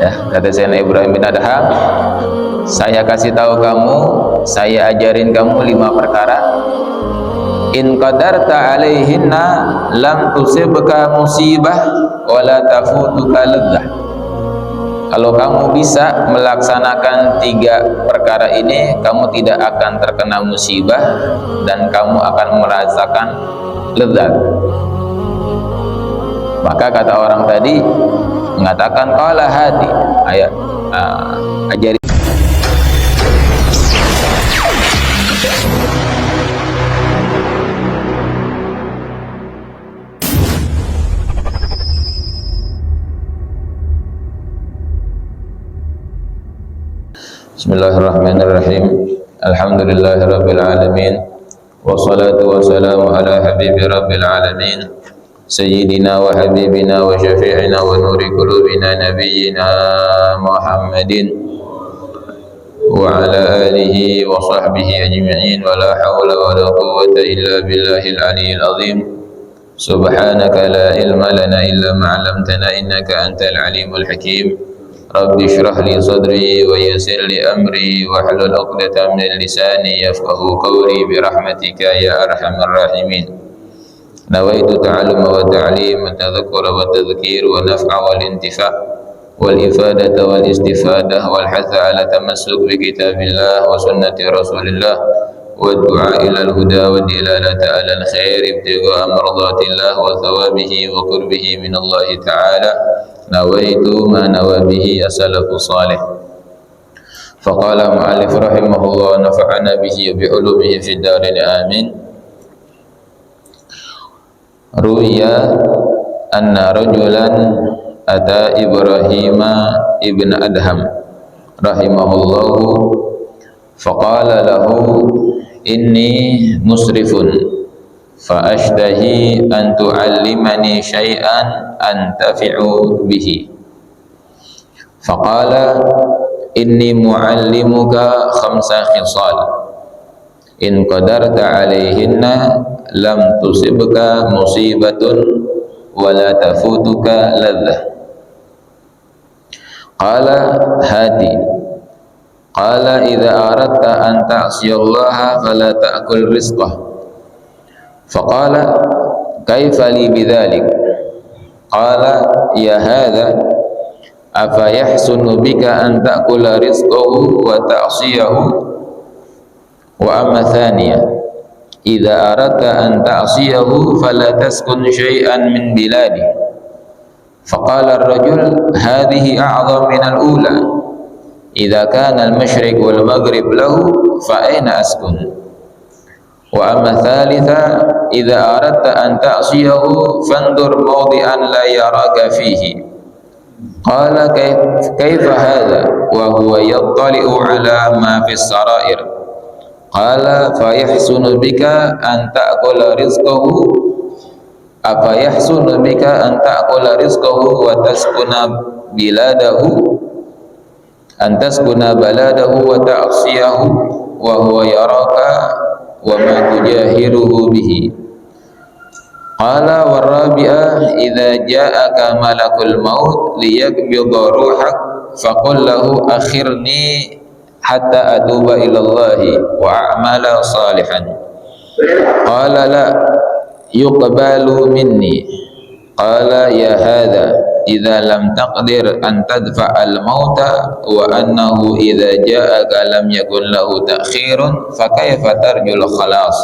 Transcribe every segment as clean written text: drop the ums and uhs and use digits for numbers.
Ya, kata Sayyidina Ibrahim bin Adham, saya kasih tahu kamu, saya ajarin kamu 5 perkara. In qadarta alaihinna lam tusibka musibah wala tafutuka ladzah. Kalau kamu bisa melaksanakan 3 perkara ini, kamu tidak akan terkena musibah dan kamu akan merasakan lezat. Maka kata orang tadi mengatakan qala hati, ayat ajari. Bismillahirrahmanirrahim. Alhamdulillahirabbil alamin. Wassalatu wassalamu ala habibi rabbil alamin. Sayyidina wa habibina wa syafi'ina wa nuri qulubina nabiyyina Muhammadin wa ala alihi wa sahbihi ajma'in wa la hawla wa la quwwata illa billahil aliyyil azim. Subhanaka la ilma lana illa ma 'allamtana innaka antal alimul hakim. Rabbi shrah li sadri wa yassir li amri wa hlul 'uqdatam min lisani yafqahu qawli bi rahmatika ya arhamar rahimin. Nawaitu ta'alluma wa ta'lim wa tadhakkura wa tadhkir wa naf'a wal intifa' wal ifadata wal istifadah wal hatha ala tamassuk bi kitabillah wa sunnati rasulillah wa du'a ila al huda wa dilalata ala al khair ibtigha mardatillah wa thawabihi wa qurbihi min Allah ta'ala. Nawaitu ma nawabihi as-salafus salih. Faqala mu'allif rahimahullah nafa'ana bihi bi ulumihi fid darin amin. Ruwiya anna rajulan ata Ibrahim ibn Adham rahimahullahu faqala lahu inni musrifun fa ashtahi an tu'allimani syai'an antafi'u bihi. Faqala inni mu'allimuka 5 khisal in qadarta 'alaihinna lam tusibka musibatun wala tafutuka ladzah. Qala hati. Qala idza aradta an ta'siyallaha fala ta'kul rizqah. Faqala kaifa li bidzalik? Qala ya hadza afa yahsunu bika an ta'kula rizqahu wa ta'siyahu? Wa amma thaniya idza aradta an ta'siyahu fala taskun syai'an min biladi. Faqala ar-rajul hadhihi a'dham min al-ula idza kana al-masyriq wal maghrib lahu fa aina askun? Wa amma thalitha idza aradta an ta'siyahu fandur mawdi'an la yaraka fihi. Qala kaifa hadha wa huwa yattali'u ala ma fis sarair? Qala fa yahsunu bika an ta'kula rizqahu apa yahsunu bika an ta'kula rizqahu wa taskuna biladahu an taskuna baladahu wa ta'siyahu wa huwa yaraka wa ma tujahiruhu bihi. Qala warabi'ah idza ja'aka malakul maut liyaqbidha ruhak faqul lahu akhirni hatta atuba ilallahi wa a'mala salihan. Qala la yuqbalu minni. Qala ya hadha idza lam taqdir an tadfa'al mauta wa annahu idza ja'aka lam yakun lahu ta'khirun fa kayfa tarjul khalas.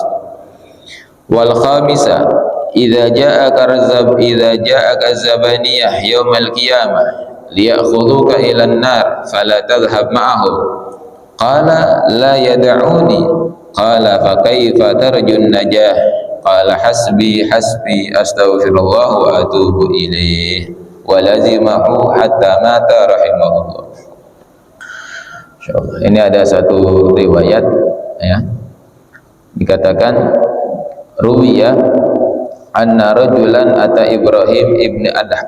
Wal khamisa idza ja'aka zabaniyah yaumal qiyamah liya'khudhuka ila an-nar fala tadhhab ma'ahum. Qala la yad'uni. Qala fa kayfa tarjun najah? Qala hasbi astaghfirullah wa atubu ilaih. Wa lazimahu hatta mata rahimahullah. Insyaallah. Ini ada satu riwayat ya. Dikatakan ruwiya anna rajulan ata Ibrahim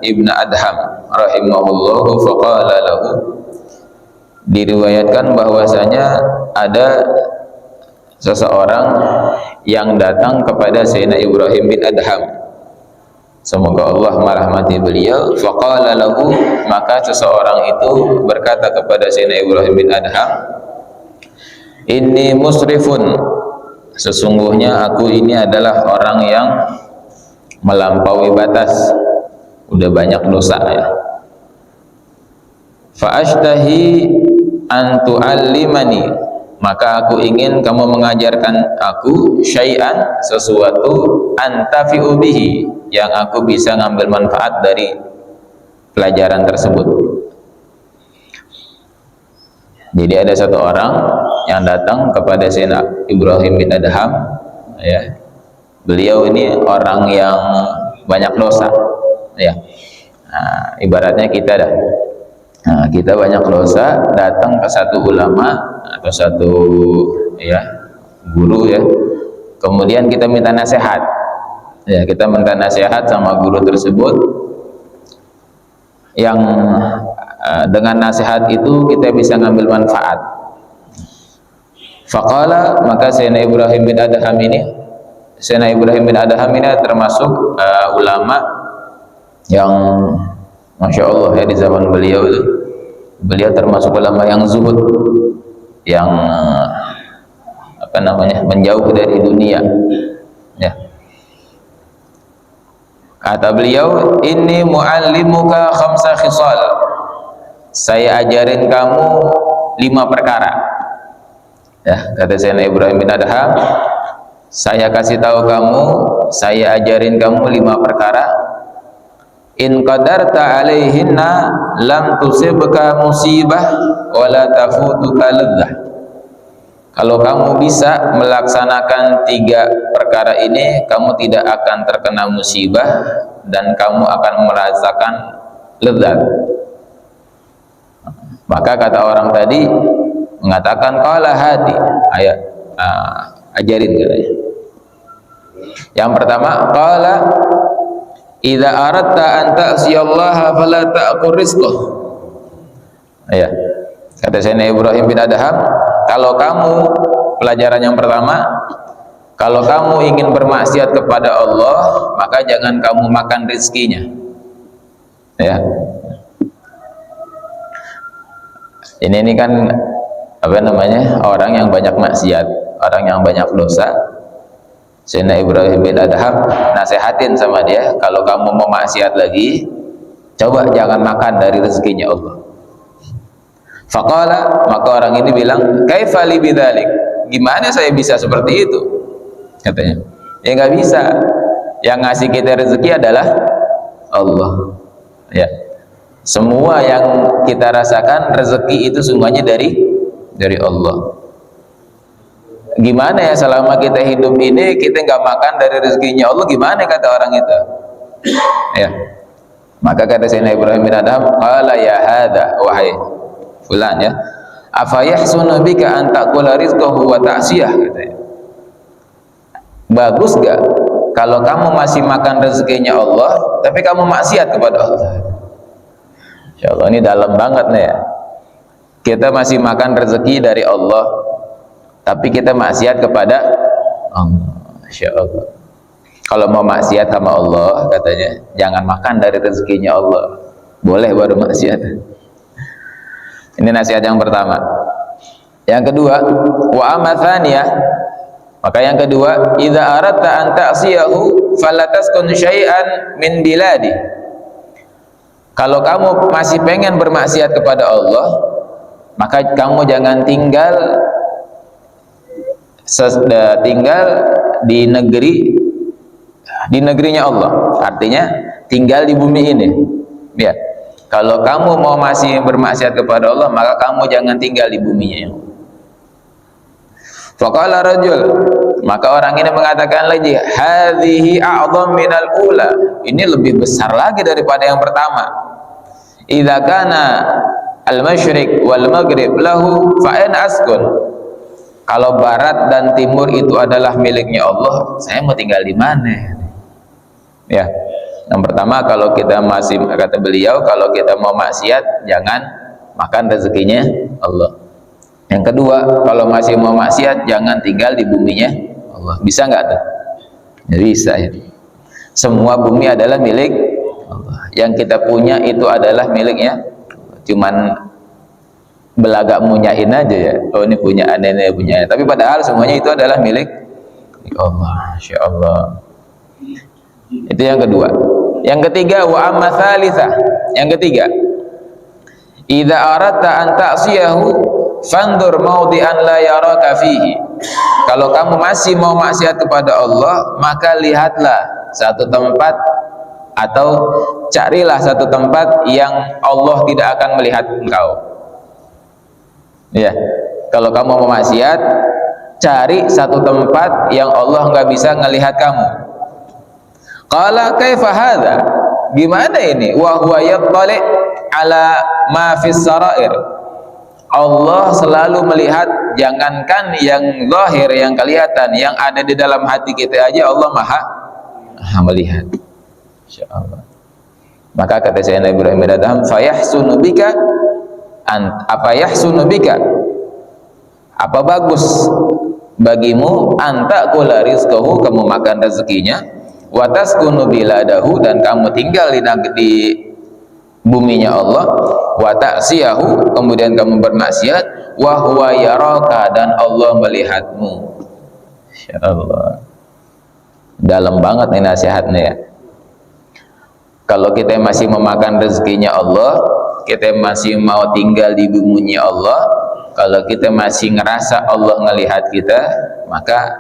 ibn Adham rahimahullah faqala lahu. Diriwayatkan bahwasanya ada seseorang yang datang kepada Sayyidina Ibrahim bin Adham semoga Allah merahmati beliau. Faqala lahu, maka seseorang itu berkata kepada Sayyidina Ibrahim bin Adham, inni musrifun, sesungguhnya aku ini adalah orang yang melampaui batas, udah banyak dosa ya. Fa ashtahi an tu'allimani, maka aku ingin kamu mengajarkan aku syai'an, sesuatu, antafi'u bihi, yang aku bisa ngambil manfaat dari pelajaran tersebut. Jadi ada satu orang yang datang kepada Sayyidina Ibrahim bin Adham ya. Beliau ini orang yang banyak dosa ya. Nah, ibaratnya kita dah. Nah, kita banyak dosa, datang ke satu ulama atau satu ya guru ya, kemudian kita minta nasihat ya, kita minta nasihat sama guru tersebut, yang dengan nasihat itu kita bisa ngambil manfaat. Faqala, maka Sayyidina Ibrahim bin Adham ini, Sayyidina Ibrahim bin Adham ini termasuk ulama yang Masya Allah ya, di zaman beliau itu, beliau termasuk ulama yang zuhud, yang apa namanya, menjauh dari dunia ya. Kata beliau, inni muallimuka khamsa khisal, saya ajarin kamu 5 perkara ya. Kata Sayyidina Ibrahim bin Adham, saya kasih tahu kamu, saya ajarin kamu 5 perkara. In qadarta alaihinna lam tusibka musibah wala tafutuka ladzah. Kalau kamu bisa melaksanakan 3 perkara ini, kamu tidak akan terkena musibah dan kamu akan merasakan lezat. Maka kata orang tadi mengatakan, qala hati, ayat ajarin katanya. Yang pertama, qala idza aradta an ta'siyallaha fala ta'qur rizqah. Ya. Kata Sayyidina Ibrahim bin Adham, kalau kamu, pelajaran yang pertama, kalau kamu ingin bermaksiat kepada Allah, maka jangan kamu makan rezekinya. Ya. Ini kan apa namanya? Orang yang banyak maksiat, orang yang banyak dosa. Sayyidina Ibrahim bin Adham nasihatin sama dia, kalau kamu mau maksiat lagi, coba jangan makan dari rezekinya Allah. Faqala, maka orang ini bilang, kaifa li bidzalik, gimana saya bisa seperti itu? Katanya, ya nggak bisa, yang ngasih kita rezeki adalah Allah ya. Semua yang kita rasakan rezeki itu semuanya dari Allah. Gimana ya selama kita hidup ini kita nggak makan dari rezekinya Allah, gimana kata orang itu ya. Maka kata Sayyidina Ibrahim bin Adham, qala ya hadza, wahai fulan ya, afa yahsunu bika an taqula rizqahu wa ta'siyah, katanya, bagus gak kalau kamu masih makan rezekinya Allah tapi kamu maksiat kepada Allah? Insyaallah ini dalam banget nih ya. Kita masih makan rezeki dari Allah tapi kita maksiat kepada Allah. Insyaallah kalau mau maksiat sama Allah, katanya jangan makan dari rezekinya Allah, boleh baru maksiat. Ini nasihat yang pertama. Yang kedua, wa amma tsaniyah, maka yang kedua, idza aradta an ta'siyahu fala taskun syai'an min biladi. Kalau kamu masih pengen bermaksiat kepada Allah, maka kamu jangan tinggal di negerinya Allah. Artinya tinggal di bumi ini. Ya. Kalau kamu mau masih bermaksiat kepada Allah, maka kamu jangan tinggal di buminya. Faqala rajul, maka orang ini mengatakan lagi, hadhihi a'dham minal ula, ini lebih besar lagi daripada yang pertama. Idza kana al-masyriq wal maghrib lahu fa aina askun. Kalau barat dan timur itu adalah miliknya Allah, saya mau tinggal di mana? Ya. Yang pertama, kalau kita masih, kata beliau, kalau kita mau maksiat jangan makan rezekinya Allah. Yang kedua, kalau masih mau maksiat jangan tinggal di buminya Allah. Bisa nggak tuh? Ya, bisa ya. Semua bumi adalah milik Allah. Yang kita punya itu adalah miliknya. Cuman belagak munyain aja ya. Oh ini punya aneh punya. Tapi padahal semuanya itu adalah milik Allah. Masya Allah. Itu yang kedua. Yang ketiga, wa amma tsalitsah. Yang ketiga, idza aradta an ta'siyahu fandur mawdi'an la yaraka fihi. Kalau kamu masih mau maksiat kepada Allah, maka lihatlah satu tempat atau carilah satu tempat yang Allah tidak akan melihat engkau. Ya, kalau kamu mau maksiat, cari satu tempat yang Allah nggak bisa ngelihat kamu. Qala kaifa hadza? Gimana ini? Wa huwa yattali ala ma fis sarair. Allah selalu melihat, jangankan yang zahir, yang kelihatan, yang ada di dalam hati kita aja Allah maha melihat. Insyaallah. Maka kata Sayyidina Ibrahim bin Adham, fayahsunu bika apa yahsunu bika? Apa bagus bagimu anta kula rizqahu, kamu makan rezekinya, wa taskunu biladahu, dan kamu tinggal di buminya Allah, wa ta'siyahu, kemudian kamu bermaksiat, wa huwa yaraka, dan Allah melihatmu. Insyaallah. Dalam banget nih nasihatnya ya. Kalau kita masih memakan rezekinya Allah, kita masih mau tinggal di buminya Allah, kalau kita masih ngerasa Allah ngelihat kita, maka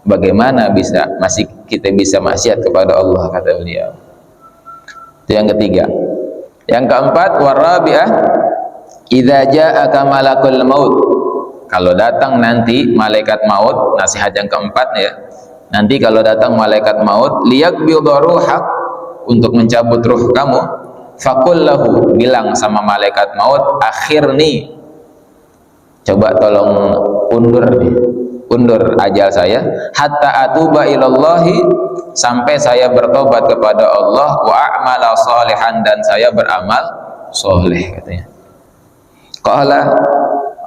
bagaimana masih kita bisa maksiat kepada Allah, kata beliau. Itu yang ketiga. Yang keempat, warabi'ah, idza ja'aka malakul maut. Kalau datang nanti malaikat maut, nasihat yang keempat ya. Nanti kalau datang malaikat maut, liyaqbidhu ruhak, untuk mencabut ruh kamu, faqul lahu, bilang sama malaikat maut, akhirni, coba tolong undur ajal saya, hatta atuba ilallahi, sampai saya bertobat kepada Allah, wa a'mala salihan, dan saya beramal soleh, katanya. Qala,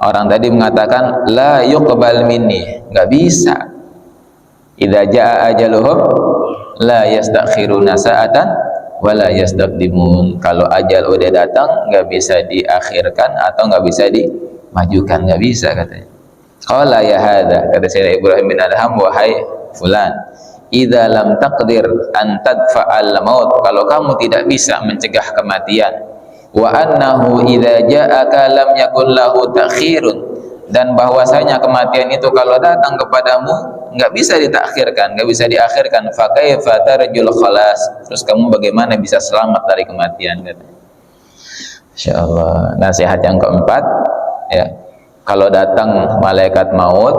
orang tadi mengatakan la yuqbal minni, nggak bisa. Idza jaa ajaluhum la yastakhiruna sa'atan wa la yastaqdimun. Kalau ajal udah datang nggak bisa diakhirkan atau nggak bisa dimajukan, nggak bisa, katanya. Qala ya hadza, kata Sayyidina Ibrahim bin Adham, wahai fulan, idza lam taqdir an tadfa'al maut, kalau kamu tidak bisa mencegah kematian, wa annahu idza ja'aka lam yakul lahu ta'khirun, dan bahwasanya kematian itu kalau datang kepadamu nggak bisa ditakhirkan, nggak bisa diakhirkan, fa kaifa tarjul khalas, terus kamu bagaimana bisa selamat dari kematian, katanya. Insyaallah. Nasihat yang keempat ya, kalau datang malaikat maut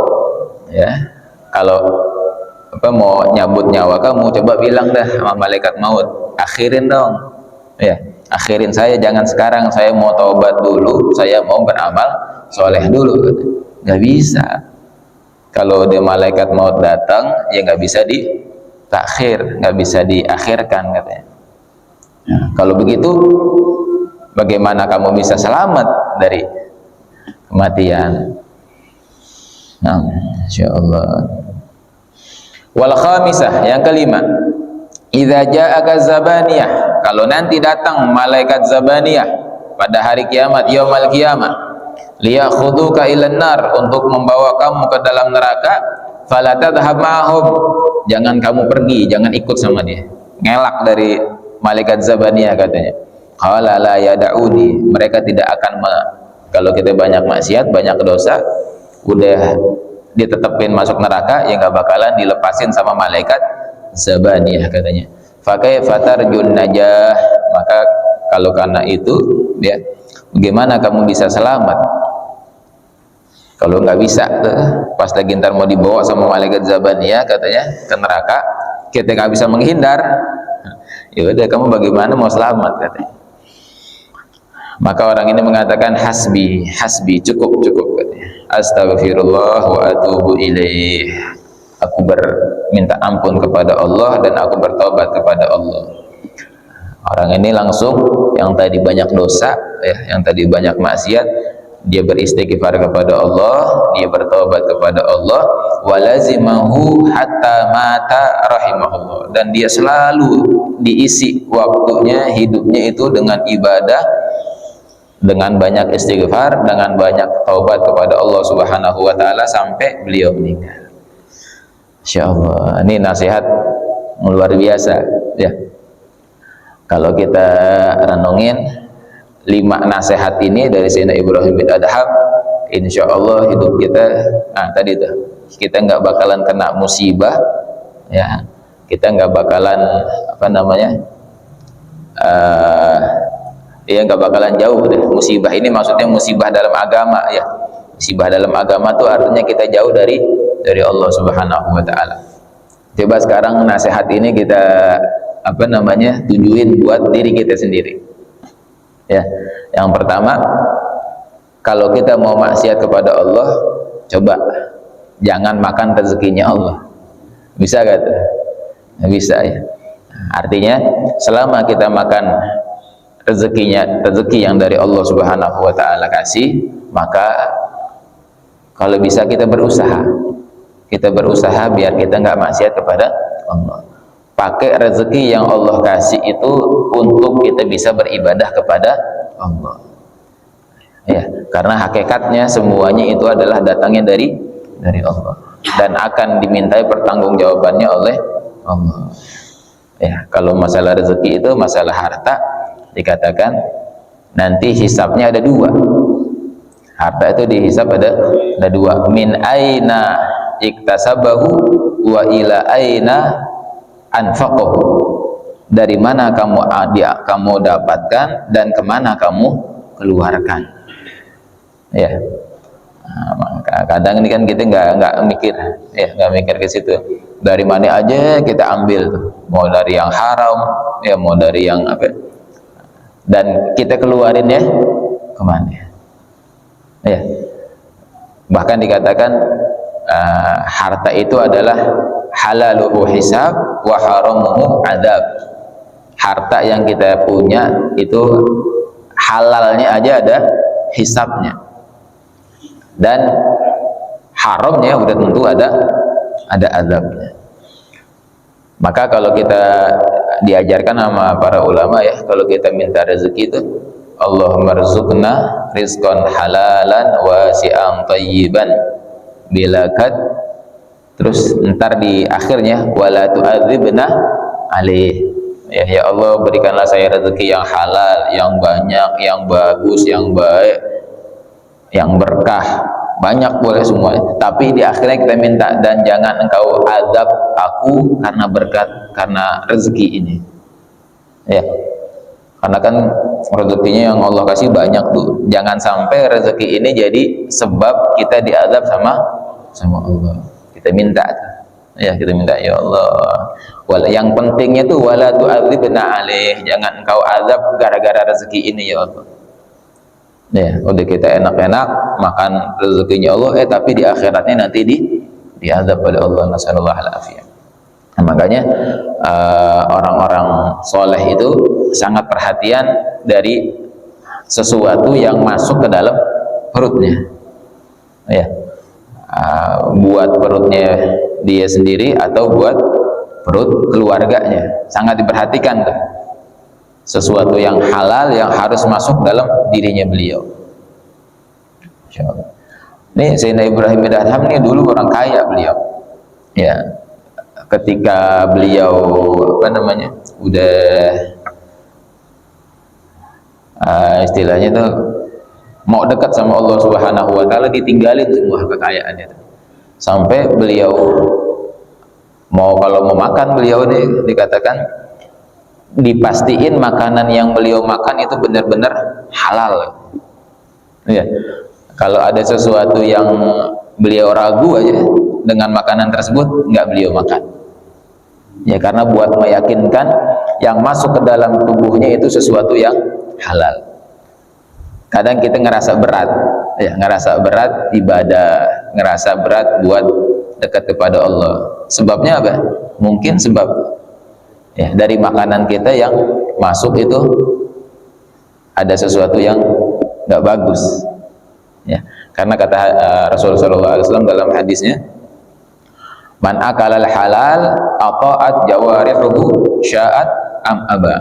ya, kalau mau nyabut nyawa kamu, coba bilang dah sama malaikat maut, akhirin dong ya, akhirin saya, jangan sekarang, saya mau taubat dulu, saya mau beramal soleh dulu. Nggak bisa. Kalau dia malaikat maut datang, ya nggak bisa ditakhir, nggak bisa diakhirkan, katanya. Nah, kalau begitu bagaimana kamu bisa selamat dari kematian? Nah, insyaallah. Wal khamisah, yang kelima, idza ja'aka zabaniyah, kalau nanti datang malaikat zabaniyah pada hari kiamat, yaumul qiyamah, liyakhuduka ilan nar, untuk membawa kamu ke dalam neraka, fala tadhhab ma'hum, jangan kamu pergi, jangan ikut sama dia, ngelak dari malaikat zabaniyah, katanya. Qala la yada'uni, mereka tidak akan kalau kita banyak maksiat, banyak dosa, udah ditetepin masuk neraka, ya nggak bakalan dilepasin sama malaikat zabaniyah, katanya. Fa kaifa tarjun najah, maka kalau karena itu ya, bagaimana kamu bisa selamat? Kalau nggak bisa, pas lagi ntar mau dibawa sama malaikat zabaniyah, katanya, ke neraka, kita nggak bisa menghindar, ya udah kamu bagaimana mau selamat, katanya. Maka orang ini mengatakan hasbi, cukup, katanya. Astaghfirullah wa atubu ilaih, aku minta ampun kepada Allah dan aku bertobat kepada Allah. Orang ini langsung, yang tadi banyak dosa ya, yang tadi banyak maksiat, dia beristighfar kepada Allah, dia bertobat kepada Allah, walazimahu hatta mata rahimahullah, dan dia selalu diisi waktunya, hidupnya itu dengan ibadah, dengan banyak istighfar, dengan banyak taubat kepada Allah Subhanahu wa taala sampai beliau meninggal. Insyaallah, ini nasihat luar biasa ya. Kalau kita renungin 5 nasihat ini dari Sayyidina Ibrahim bin Adham, insya Allah hidup kita, tadi tuh, kita nggak bakalan kena musibah, ya, kita nggak bakalan ya nggak bakalan jauh deh musibah ini. Maksudnya musibah dalam agama ya. Musibah dalam agama tuh artinya kita jauh dari Allah Subhanahu wa taala. Coba sekarang nasihat ini kita tujuin buat diri kita sendiri. Ya, yang pertama, kalau kita mau maksiat kepada Allah, coba jangan makan rezekinya Allah. Bisa gak tuh? Bisa ya. Artinya selama kita makan rezeki yang dari Allah Subhanahu wa taala kasih, maka kalau bisa kita berusaha biar kita nggak maksiat kepada Allah. Pakai rezeki yang Allah kasih itu untuk kita bisa beribadah kepada Allah. Ya, karena hakikatnya semuanya itu adalah datangnya dari Allah dan akan dimintai pertanggungjawabannya oleh Allah. Ya, kalau masalah rezeki itu, masalah harta, dikatakan nanti hisabnya ada 2. Harta itu dihisab ada 2. Min aina iktasabahu wa ila aina anfaqahu. Dari mana kamu dapatkan dan kemana kamu keluarkan. Ya, kadang ini kan kita nggak mikir, ya, nggak mikir ke situ. Dari mana aja kita ambil tuh, mau dari yang haram, ya, mau dari yang apa, dan kita keluarin ya kemana? Ya, bahkan dikatakan harta itu adalah halaluhu hisab wa haramuhu adab. Harta yang kita punya itu halalnya aja ada hisabnya, dan haramnya udah tentu ada azabnya. Maka kalau kita diajarkan sama para ulama ya, kalau kita minta rezeki itu Allahumma rzuqna rizqan halalan wasi'an thayyiban bila kad, terus ntar di akhirnya wala tu'adzibna alaih. Ya Allah, berikanlah saya rezeki yang halal, yang banyak, yang bagus, yang baik, yang berkah, banyak boleh semua. Tapi di akhirnya kita minta, dan jangan engkau azab aku karena berkat, karena rezeki ini. Ya, karena kan rezekinya yang Allah kasih banyak tuh. Jangan sampai rezeki ini jadi sebab kita diazab sama Allah. Kita minta, ya, kita minta, ya Allah, yang pentingnya tuh wala tu'adzibna alaih, jangan engkau azab gara-gara rezeki ini ya Allah. Ya, udah kita enak-enak makan rezekinya Allah, tapi di akhiratnya nanti diazab oleh Allah, nasallallahu alaihi. Nah, makanya orang-orang soleh itu sangat perhatian dari sesuatu yang masuk ke dalam perutnya, ya, buat perutnya dia sendiri atau buat perut keluarganya, sangat diperhatikan tuh. Sesuatu yang halal yang harus masuk dalam dirinya beliau. Insyaallah. Nih Sayyidina Ibrahim bin Adham ini dulu orang kaya beliau. Ya, ketika beliau udah istilahnya tuh mau dekat sama Allah Subhanahu wa taala, ditinggalin semua kekayaannya tuh. Sampai beliau kalau mau makan, beliau ini dikatakan dipastiin makanan yang beliau makan itu benar-benar halal. Ya. Kalau ada sesuatu yang beliau ragu aja dengan makanan tersebut, nggak beliau makan. Ya, karena buat meyakinkan yang masuk ke dalam tubuhnya itu sesuatu yang halal. Kadang kita ngerasa berat, ya, ngerasa berat ibadah, ngerasa berat buat dekat kepada Allah. Sebabnya apa? Mungkin sebab ya dari makanan kita yang masuk itu ada sesuatu yang nggak bagus. Ya, karena kata Rasulullah SAW dalam hadisnya, man akalal halal ata'at jawarihuhu sya'at am aba.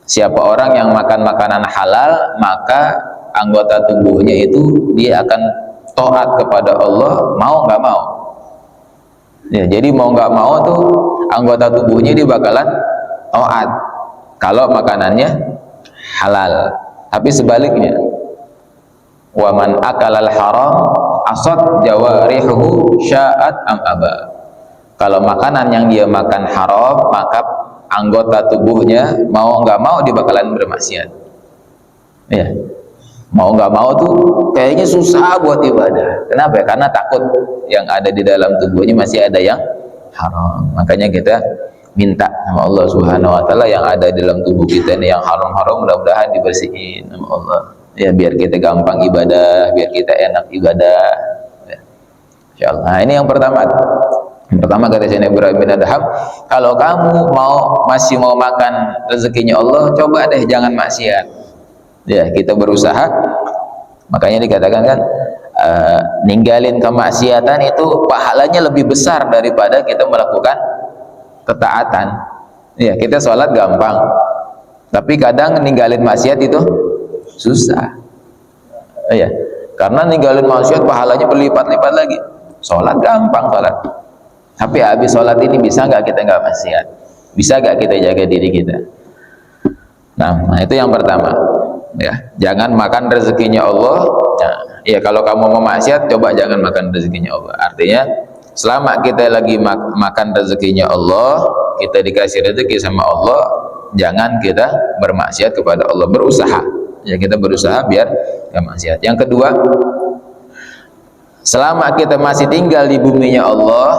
Siapa orang yang makan makanan halal, maka anggota tubuhnya itu dia akan taat kepada Allah, mau nggak mau. Ya, jadi mau nggak mau tuh anggota tubuhnya dia bakalan taat kalau makanannya halal. Tapi sebaliknya, wa man akalal haram asad jawarihuhu sya'at am aba. Kalau makanan yang dia makan haram, maka anggota tubuhnya mau nggak mau dia bakalan bermaksiat. Ya, mau nggak mau tuh kayaknya susah buat ibadah. Kenapa? Karena takut yang ada di dalam tubuhnya masih ada yang haram. Makanya kita minta sama Allah Subhanahu wa taala yang ada di dalam tubuh kita ini yang haram-haram mudah-mudahan dibersihin sama Allah. Ya, biar kita gampang ibadah, biar kita enak ibadah. Ya. Insyaallah. Nah, ini yang pertama. Yang pertama kata Sayyidina Ibrahim bin Adham, kalau kamu masih mau makan rezekinya Allah, coba deh jangan maksiat. Ya, kita berusaha. Makanya dikatakan kan ninggalin kemaksiatan itu pahalanya lebih besar daripada kita melakukan ketaatan. Ya, kita sholat gampang, tapi kadang ninggalin maksiat itu susah. Ya, karena ninggalin maksiat pahalanya berlipat-lipat lagi. Sholat gampang sholat, tapi habis sholat ini bisa nggak kita nggak maksiat? Bisa nggak kita jaga diri kita? Nah, itu yang pertama. Ya, jangan makan rezekinya Allah. Nah, ya kalau kamu mau maksiat, coba jangan makan rezekinya Allah. Artinya selama kita lagi makan rezekinya Allah, kita dikasih rezeki sama Allah, jangan kita bermaksiat kepada Allah. Berusaha, ya kita berusaha biar gak maksiat. Yang kedua, selama kita masih tinggal di buminya Allah,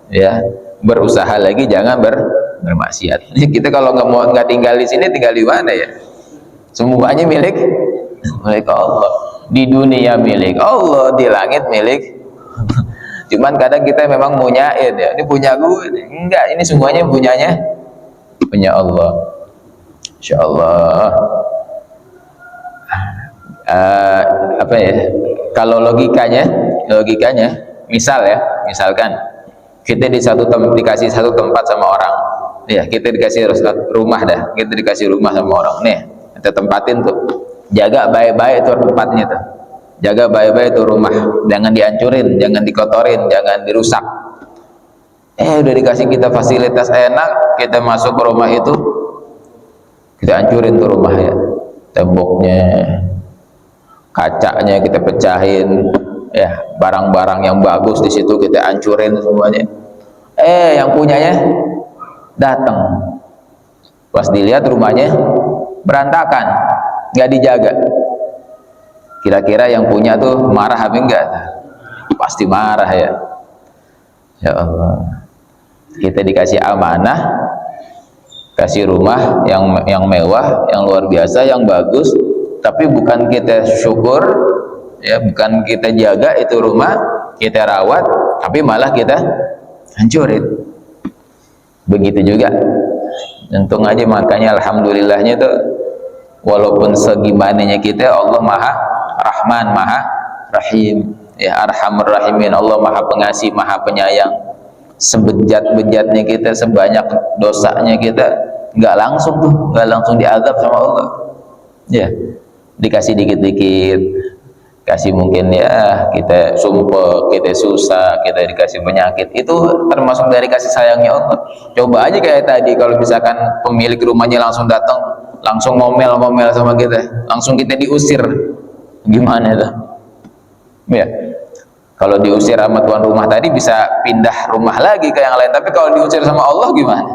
ya berusaha lagi jangan bermaksiat. Kita kalau nggak tinggal di sini, tinggal di mana ya? Semuanya milik Allah. Di dunia milik Allah, di langit milik. Cuman kadang kita memang munyain ya, ini punya gue. Enggak, ini semuanya punya Allah. Insyaallah. Apa ya? Kalau logikanya, misalkan kita dikasih satu tempat sama orang. Ya, kita dikasih rumah dah. Kita dikasih rumah sama orang. Nih, kita tempatin tuh, jaga baik-baik tuh tempatnya tuh, jaga baik-baik tuh rumah, jangan dihancurin, jangan dikotorin, jangan dirusak. Udah dikasih kita fasilitas enak, kita masuk ke rumah itu, kita hancurin tuh rumah ya, temboknya, kacanya kita pecahin, ya barang-barang yang bagus di situ kita hancurin semuanya. Yang punyanya datang, pas dilihat rumahnya berantakan, nggak dijaga. Kira-kira yang punya tuh marah apa enggak? Pasti marah ya. Ya Allah, kita dikasih amanah, kasih rumah yang mewah, yang luar biasa, yang bagus, tapi bukan kita syukur, ya bukan kita jaga itu rumah, kita rawat, tapi malah kita hancurin. Begitu juga. Untung aja, makanya alhamdulillahnya tuh, walaupun segimananya kita, Allah Maha Rahman, Maha Rahim, ya Arhamur Rahimin. Allah Maha Pengasih, Maha Penyayang. Sebejat-bejatnya kita, sebanyak dosanya kita, nggak langsung diazab sama Allah. Ya, dikasih dikit-dikit, kasih mungkin ya kita sumpah, kita susah, kita dikasih penyakit, itu termasuk dari kasih sayangnya Allah. Coba aja kayak tadi, kalau misalkan pemilik rumahnya langsung datang, langsung ngomel-ngomel sama kita, langsung kita diusir, gimana itu? Ya, kalau diusir sama tuan rumah tadi bisa pindah rumah lagi ke yang lain, tapi kalau diusir sama Allah gimana?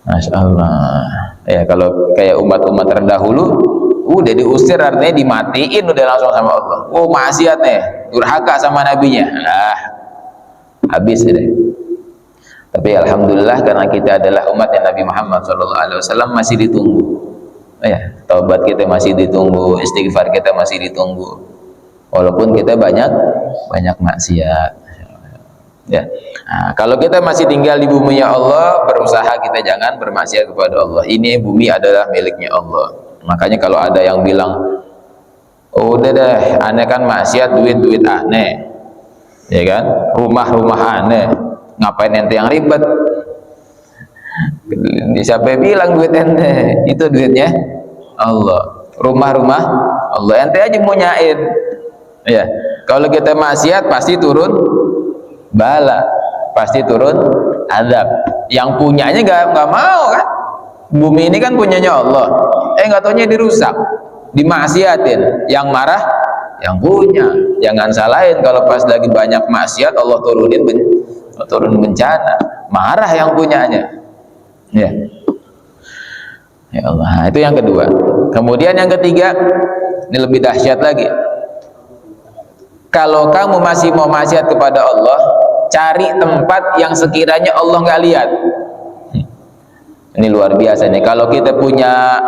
Masya Allah. Ya, kalau kayak umat-umat terdahulu, udah diusir artinya dimatiin udah langsung sama Allah. Oh, maksiat nih, durhaka sama nabinya, habis deh. Tapi alhamdulillah, karena kita adalah umatnya Nabi Muhammad SAW, masih ditunggu. Ya, taubat kita masih ditunggu, istighfar kita masih ditunggu, walaupun kita banyak maksiat. Ya, nah, kalau kita masih tinggal di buminya Allah, berusaha kita jangan bermaksiat kepada Allah. Ini bumi adalah miliknya Allah. Makanya kalau ada yang bilang Udah deh, aneh kan maksiat, duit aneh, ya kan, rumah aneh, ngapain ente yang ribet? Siapa bilang duit ente? Itu duitnya Allah, rumah Allah, ente aja mau nyain. Ya, kalau kita maksiat pasti turun bala, pasti turun azab. Yang punyanya nggak mau kan? Bumi ini kan punyanya Allah. Nggak taunya dirusak, dimaksiatin. Yang marah yang punya. Jangan salahin kalau pas lagi banyak maksiat Allah turun bencana. Marah yang punyanya. Ya. Ya Allah, itu yang kedua. Kemudian yang ketiga, ini lebih dahsyat lagi. Kalau kamu masih mau maksiat kepada Allah, cari tempat yang sekiranya Allah nggak lihat. Ini luar biasa nih. Kalau kita punya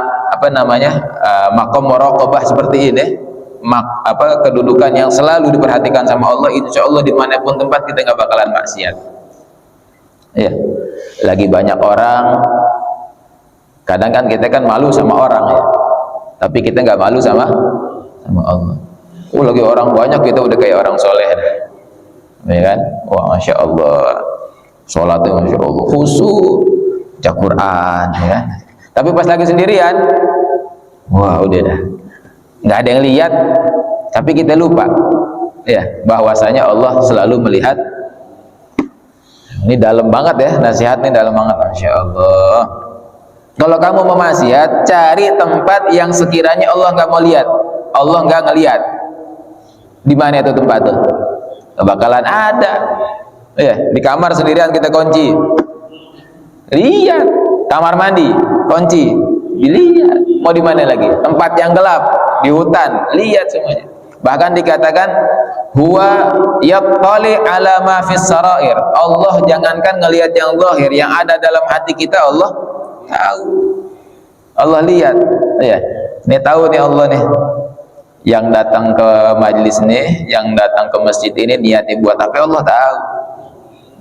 maqam muraqabah seperti ini, kedudukan yang selalu diperhatikan sama Allah, insya Allah dimanapun tempat kita nggak bakalan maksiat. Ya, lagi banyak orang. Kadang kan kita kan malu sama orang ya, tapi kita nggak malu sama Allah. Lagi orang banyak kita udah kayak orang soleh, ya kan? Wah, masya Allah, sholatnya masya Allah, khusyuk, baca Quran, ya kan? Tapi pas lagi sendirian, wah udah dah, nggak ada yang lihat, tapi kita lupa, ya, bahwasanya Allah selalu melihat. Ini dalam banget ya, nasihatnya dalam banget, masya Allah. Kalau kamu mau maksiat, cari tempat yang sekiranya Allah nggak mau lihat, Allah nggak ngelihat. Di mana itu tempat tuh? Gak bakalan ada. Ya, di kamar sendirian kita kunci. Lihat, kamar mandi kunci, dilihat. Mau di mana lagi? Tempat yang gelap, di hutan, lihat semuanya. Bahkan dikatakan huwa yattali ala ma fis sarair. Allah jangankan ngelihat yang zahir, yang ada dalam hati kita Allah tahu. Allah lihat. Ya. Ini tahu nih Allah nih. Yang datang ke majelis nih, yang datang ke masjid ini niatnya buat apa, Allah tahu.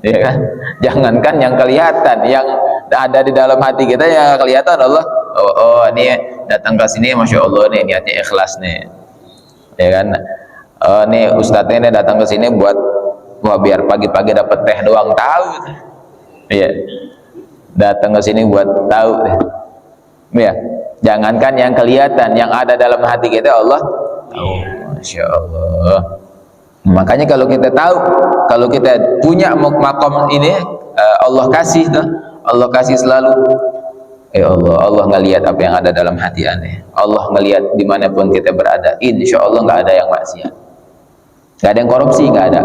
Ya kan? Jangankan yang kelihatan, yang ada di dalam hati kita yang kelihatan Allah. Oh, ini datang ke sini masya Allah nih niatnya ikhlas nih. Ya kan? Oh, nih ustadznya nih datang ke sini buat biar pagi-pagi dapat teh doang, tahu. Iya. Datang ke sini buat tahu deh. Ya. Jangankan yang kelihatan, yang ada dalam hati kita Allah tahu. Masya Allah. Makanya kalau kita tahu, kalau kita punya makom ini, Allah kasih tuh, Allah kasih selalu. Allah ngelihat apa yang ada dalam hati aneh. Allah ngelihat dimanapun kita berada. Insya Allah nggak ada yang maksiat, nggak ada yang korupsi, nggak ada.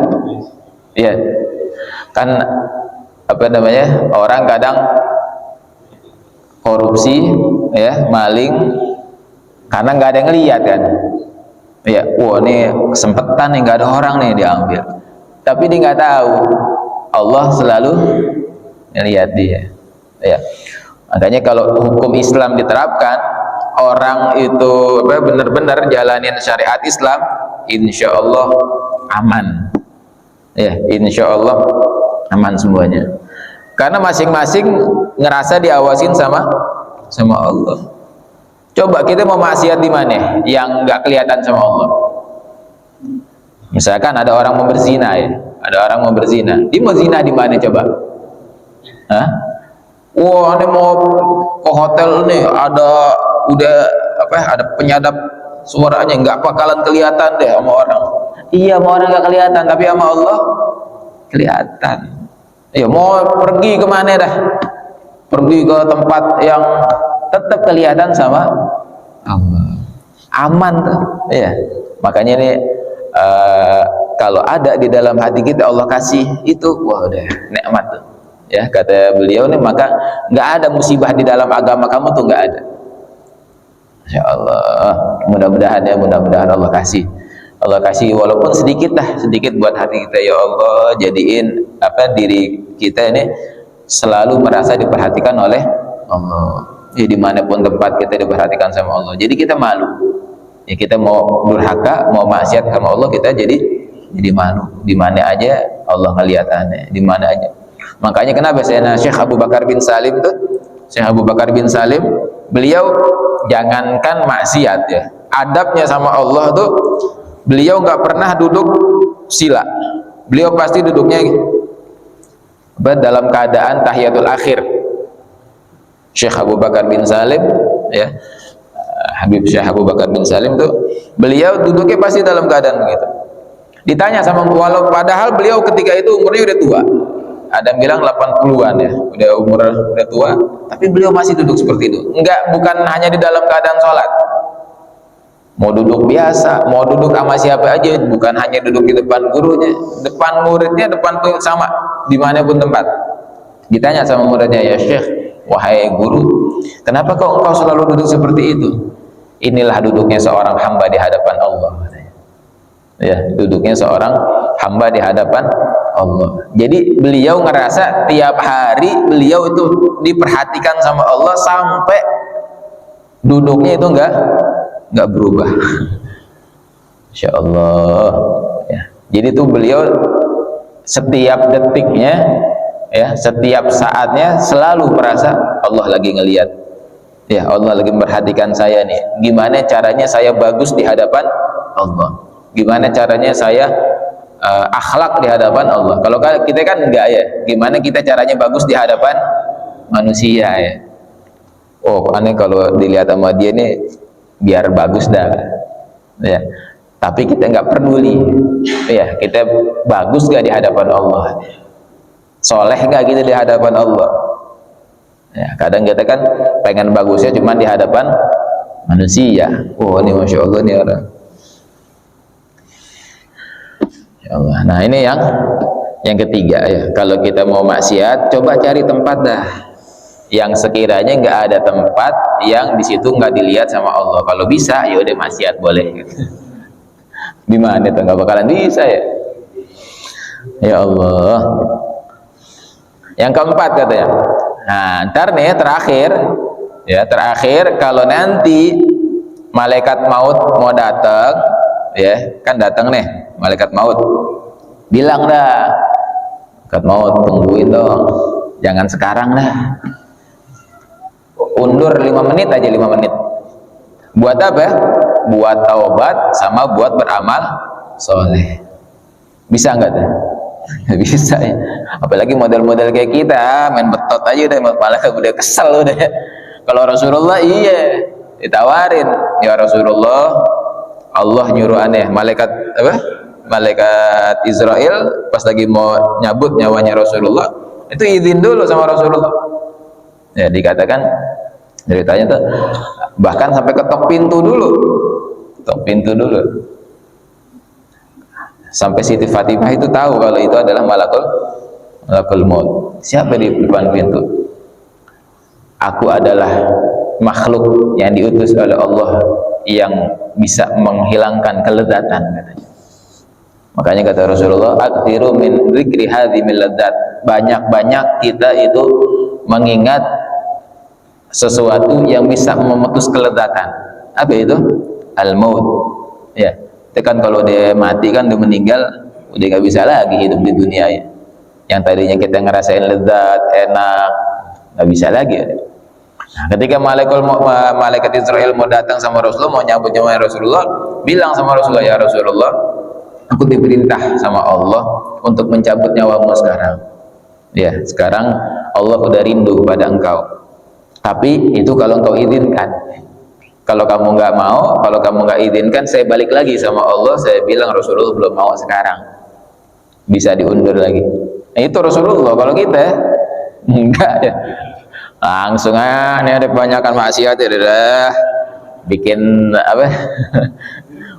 Iya. Kan orang kadang korupsi, ya, maling, karena nggak ada yang lihat kan. Ya, wah ini kesempatan nih, nggak ada orang nih, diambil. Tapi dia nggak tahu Allah selalu melihat dia. Ya, makanya kalau hukum Islam diterapkan, orang itu benar-benar jalanin syariat Islam, insya Allah aman. Ya, insya Allah aman semuanya. Karena masing-masing ngerasa diawasin sama Allah. Coba kita mau maksiat di mana yang nggak kelihatan sama Allah. Misalkan ada orang mau berzina, ya, ada orang mau berzina. Dia mau zina di mana coba? Hah? Wah, ini mau ke hotel nih, ada penyadap suaranya, nggak bakalan kelihatan deh sama orang. Iya, sama orang nggak kelihatan, tapi sama Allah kelihatan. Ya, mau pergi kemana dah? Pergi ke tempat yang tetap kelihatan sama Allah, aman tuh. Ya, makanya ini kalau ada di dalam hati kita Allah kasih itu, wah udah nikmat tuh. Ya, kata beliau nih, maka nggak ada musibah di dalam agama kamu tuh, nggak ada. Insya Allah, mudah-mudahan Allah kasih walaupun sedikit buat hati kita. Ya Allah, jadiin diri kita ini selalu merasa diperhatikan oleh Allah. Ya, dimanapun tempat kita diperhatikan sama Allah. Jadi kita malu. Ya, kita mau durhaka, mau maksiat sama Allah, kita jadi malu. Di mana aja Allah ngeliatannya, di mana aja. Makanya kenapa Syekh Abu Bakar bin Salim tuh, Syekh Abu Bakar bin Salim, beliau jangankan maksiat ya, adabnya sama Allah tuh beliau nggak pernah duduk sila. Beliau pasti duduknya dalam keadaan tahiyatul akhir. Syekh Abu Bakar bin Salim, ya, Habib Syekh Abu Bakar bin Salim tuh beliau duduknya pasti dalam keadaan begitu. Ditanya sama, walau padahal beliau ketika itu umurnya udah tua, ada yang bilang 80-an ya, udah tua, tapi beliau masih duduk seperti itu. Bukan hanya di dalam keadaan sholat, mau duduk biasa, mau duduk sama siapa aja, bukan hanya duduk di depan gurunya, depan muridnya, depan sama dimanapun tempat. Ditanya sama muridnya, ya Syekh, wahai guru, kenapa kok engkau selalu duduk seperti itu? Inilah duduknya seorang hamba di hadapan Allah. Ya, duduknya seorang hamba di hadapan Allah. Jadi beliau ngerasa tiap hari beliau itu diperhatikan sama Allah sampai duduknya itu enggak berubah. Insya Allah. Ya. Jadi itu beliau setiap detiknya, ya, setiap saatnya selalu merasa Allah lagi ngelihat. Ya, Allah lagi memperhatikan saya nih. Gimana caranya saya bagus di hadapan Allah? Gimana caranya saya akhlak di hadapan Allah? Kalau kita kan enggak ya. Gimana kita caranya bagus di hadapan manusia ya? Oh, aneh kalau dilihat sama dia nih biar bagus dah. Ya. Tapi kita enggak peduli. Ya, kita bagus gak di hadapan Allah? Soleh gak gitu di hadapan Allah? Ya, kadang kita kan pengen bagusnya cuma di hadapan manusia. Oh, ini Masya Allah nih orang. Allah. Nah, ini yang ketiga ya. Kalau kita mau maksiat, coba cari tempat dah yang sekiranya nggak ada tempat yang di situ nggak dilihat sama Allah. Kalau bisa, ya udah maksiat boleh. Di mana itu nggak bakalan bisa ya? Ya Allah. Yang keempat katanya. Nah, ntar nih terakhir kalau nanti malaikat maut mau datang, ya kan datang nih malaikat maut, bilang dah, malaikat maut tungguin dong, jangan sekarang dah, undur 5 menit aja, 5 menit. Buat apa? Buat taubat sama buat beramal soleh. Bisa nggak tuh? Bisa ya. Apalagi model-model kayak kita main betot aja udah, malah udah kesel udah. Kalau Rasulullah iya ditawarin, ya Rasulullah, Allah nyuruh aneh, malaikat Israel pas lagi mau nyabut nyawanya Rasulullah, itu izin dulu sama Rasulullah. Ya, dikatakan ceritanya tuh bahkan sampai ketok pintu dulu, sampai Siti Fatimah itu tahu kalau itu adalah malakul maut. Siapa di depan pintu? Aku adalah makhluk yang diutus oleh Allah yang bisa menghilangkan kelezatan, katanya. Makanya kata Rasulullah, aktsiru min dzikri hadzimil ladzat, banyak-banyak kita itu mengingat sesuatu yang bisa memutus kelezatan. Apa itu? Al-maut. Ya, itu kan kalau dia mati kan, dia meninggal, udah nggak bisa lagi hidup di dunia ya. Yang tadinya kita ngerasain lezat, enak, nggak bisa lagi. Nah, ketika malaikat Israel mau datang sama Rasulullah, mau nyambut nyawa Rasulullah, bilang sama Rasulullah, ya Rasulullah, aku diperintah sama Allah untuk mencabut nyawamu sekarang. Ya, sekarang Allah udah rindu pada engkau. Tapi itu kalau engkau izinkan. Kalau kamu nggak mau, kalau kamu nggak izinkan, saya balik lagi sama Allah, saya bilang Rasulullah belum mau sekarang, bisa diundur lagi. Nah, itu Rasulullah. Kalau kita enggak ya, langsung aja, ini ada kebanyakan maksiat ya, udah bikin apa?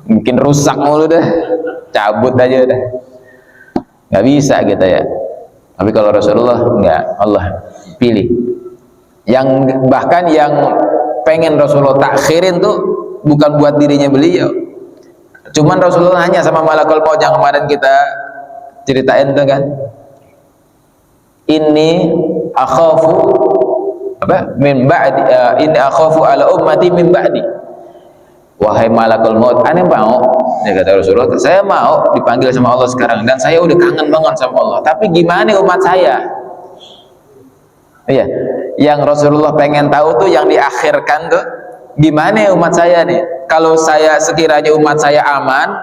Bikin rusak mulu dah, cabut aja udah. Nggak bisa kita ya. Tapi kalau Rasulullah enggak, Allah pilih. Yang bahkan yang pengen Rasulullah takhirin tuh bukan buat dirinya beliau. Cuman Rasulullah hanya sama malakul maut yang kemarin kita ceritain tuh kan. Ini akhafu apa? Min ba'di, ini akhafu ala ummati min ba'di. Wahai malakul maut, aneh mau, ya kata Rasulullah, saya mau dipanggil sama Allah sekarang, dan saya udah kangen banget sama Allah. Tapi gimana umat saya? Iya, yang Rasulullah pengen tahu tuh yang diakhirkan tuh, gimana umat saya nih? kalau saya sekiranya umat saya aman,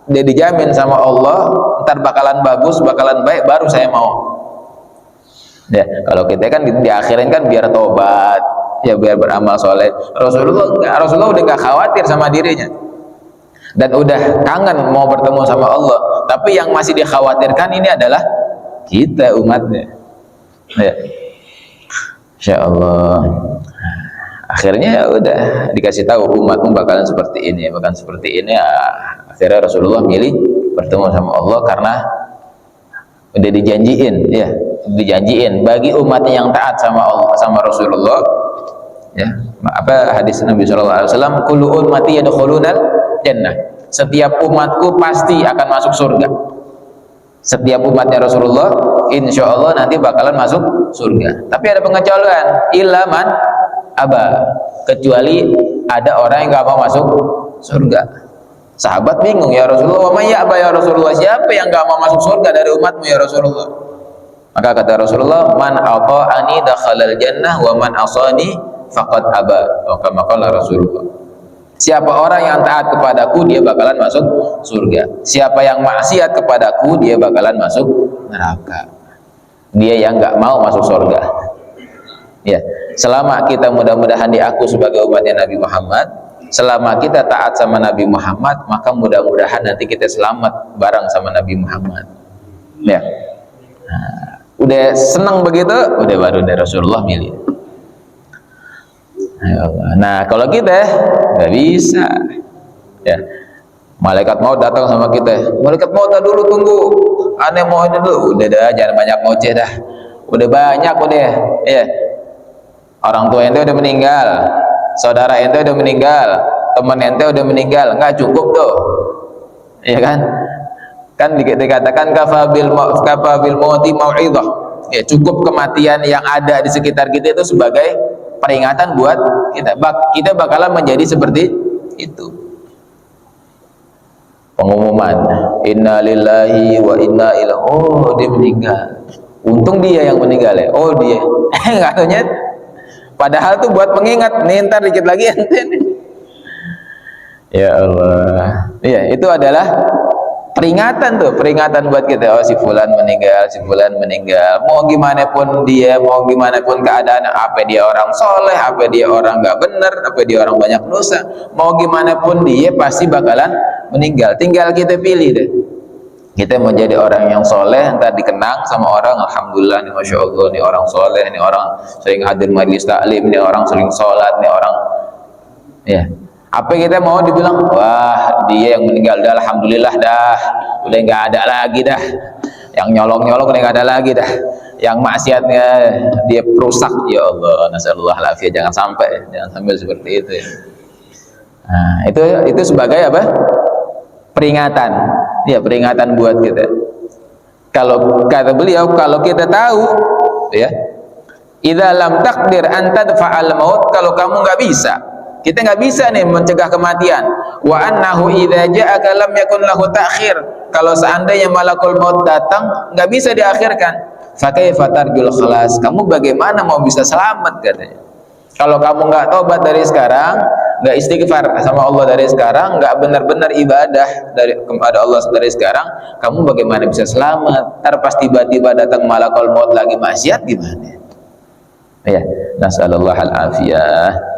dia dijamin sama Allah, ntar bakalan bagus, bakalan baik, baru saya mau. Ya, kalau kita kan di akhirin kan biar tobat, ya biar beramal soleh. Rasulullah enggak, Rasulullah udah nggak khawatir sama dirinya dan udah kangen mau bertemu sama Allah. Tapi yang masih dikhawatirkan ini adalah kita umatnya. Ya, Insya Allah. Akhirnya ya udah dikasih tahu umatmu bakalan seperti ini, bakalan seperti ini. Akhirnya Rasulullah milih bertemu sama Allah karena udah dijanjiin, ya, dijanjiin bagi umatnya yang taat sama Allah, sama Rasulullah. Ya, apa hadis Nabi SAW? Kullu ummati yadkhulunal jannah. Setiap umatku pasti akan masuk surga. Setiap umatnya Rasulullah, insya Allah nanti bakalan masuk surga. Tapi ada pengecualian, ilaman aba, kecuali ada orang yang nggak mau masuk surga. Sahabat bingung, ya Rasulullah, wa may ya'ba ya Rasulullah, siapa yang nggak mau masuk surga dari umatmu ya Rasulullah? Maka kata Rasulullah, man ata'ani dakhalal jannah wa man asani faqad aba. Kama qala Rasulullah. Siapa orang yang taat kepadaku, dia bakalan masuk surga. Siapa yang maksiat kepadaku, dia bakalan masuk neraka. Dia yang nggak mau masuk surga. Ya, selama kita mudah-mudahan diaku sebagai umatnya Nabi Muhammad, selama kita taat sama Nabi Muhammad, maka mudah-mudahan nanti kita selamat bareng sama Nabi Muhammad. Ya, nah, udah senang begitu, udah baru dari Rasulullah milih. Nah, kalau kita nggak bisa, ya, malaikat maut datang sama kita, malaikat maut dulu tunggu, aneh mau ini dulu, udah dah, jangan banyak ngoceh dah, udah banyak udah, ya, orang tua ente udah meninggal, saudara ente udah meninggal, teman ente udah meninggal, nggak cukup tuh, ya kan dikatakan kafabil mauti mau'idhah, ya, cukup kematian yang ada di sekitar kita itu sebagai peringatan buat kita bakalan menjadi seperti itu. Pengumuman, inna lillahi wa inna ilaihi, oh dia meninggal, untung dia yang meninggal ya, oh dia nggak taunya, padahal tuh buat mengingat nih, ntar dikit lagi ente nih. Ya Allah, iya, itu adalah peringatan tuh, peringatan buat kita. Oh, si fulan meninggal, si fulan meninggal. Mau gimana pun dia, mau gimana pun keadaan, apa dia orang soleh, apa dia orang nggak bener, apa dia orang banyak dosa, mau gimana pun dia pasti bakalan meninggal. Tinggal kita pilih deh. Kita mau jadi orang yang soleh, entar dikenang sama orang, alhamdulillah nih, masya Allah, nih orang soleh, nih orang sering hadir majelis taklim, nih orang sering sholat, nih orang, ya. Apa kita mau dibilang, wah dia yang meninggal, dah alhamdulillah dah, udah nggak ada lagi dah, yang nyolong-nyolong udah nggak ada lagi dah, yang maksiatnya dia perusak, ya Allah, nasallallahu alaihi, jangan sampai seperti itu ya. Nah, itu sebagai apa? Peringatan, ya, peringatan buat kita. Kalau kata beliau, kalau kita tahu, ya, idza lam taqdir an tadfa'al maut, kalau kamu nggak bisa, kita nggak bisa nih mencegah kematian. Wa annahu idza ja'aka lam yakun lahu ta'khir. Kalau seandainya malakul maut datang, nggak bisa diakhirkan. Fa kaifa tarjul khalas? Kamu bagaimana mau bisa selamat, katanya. Kalau kamu nggak tobat dari sekarang, nggak istighfar sama Allah dari sekarang, nggak benar-benar ibadah kepada Allah dari sekarang, kamu bagaimana bisa selamat? Ntar pas tiba-tiba datang malakul maut lagi maksiat, gimana? Ya, nasallallahu al-afiyah.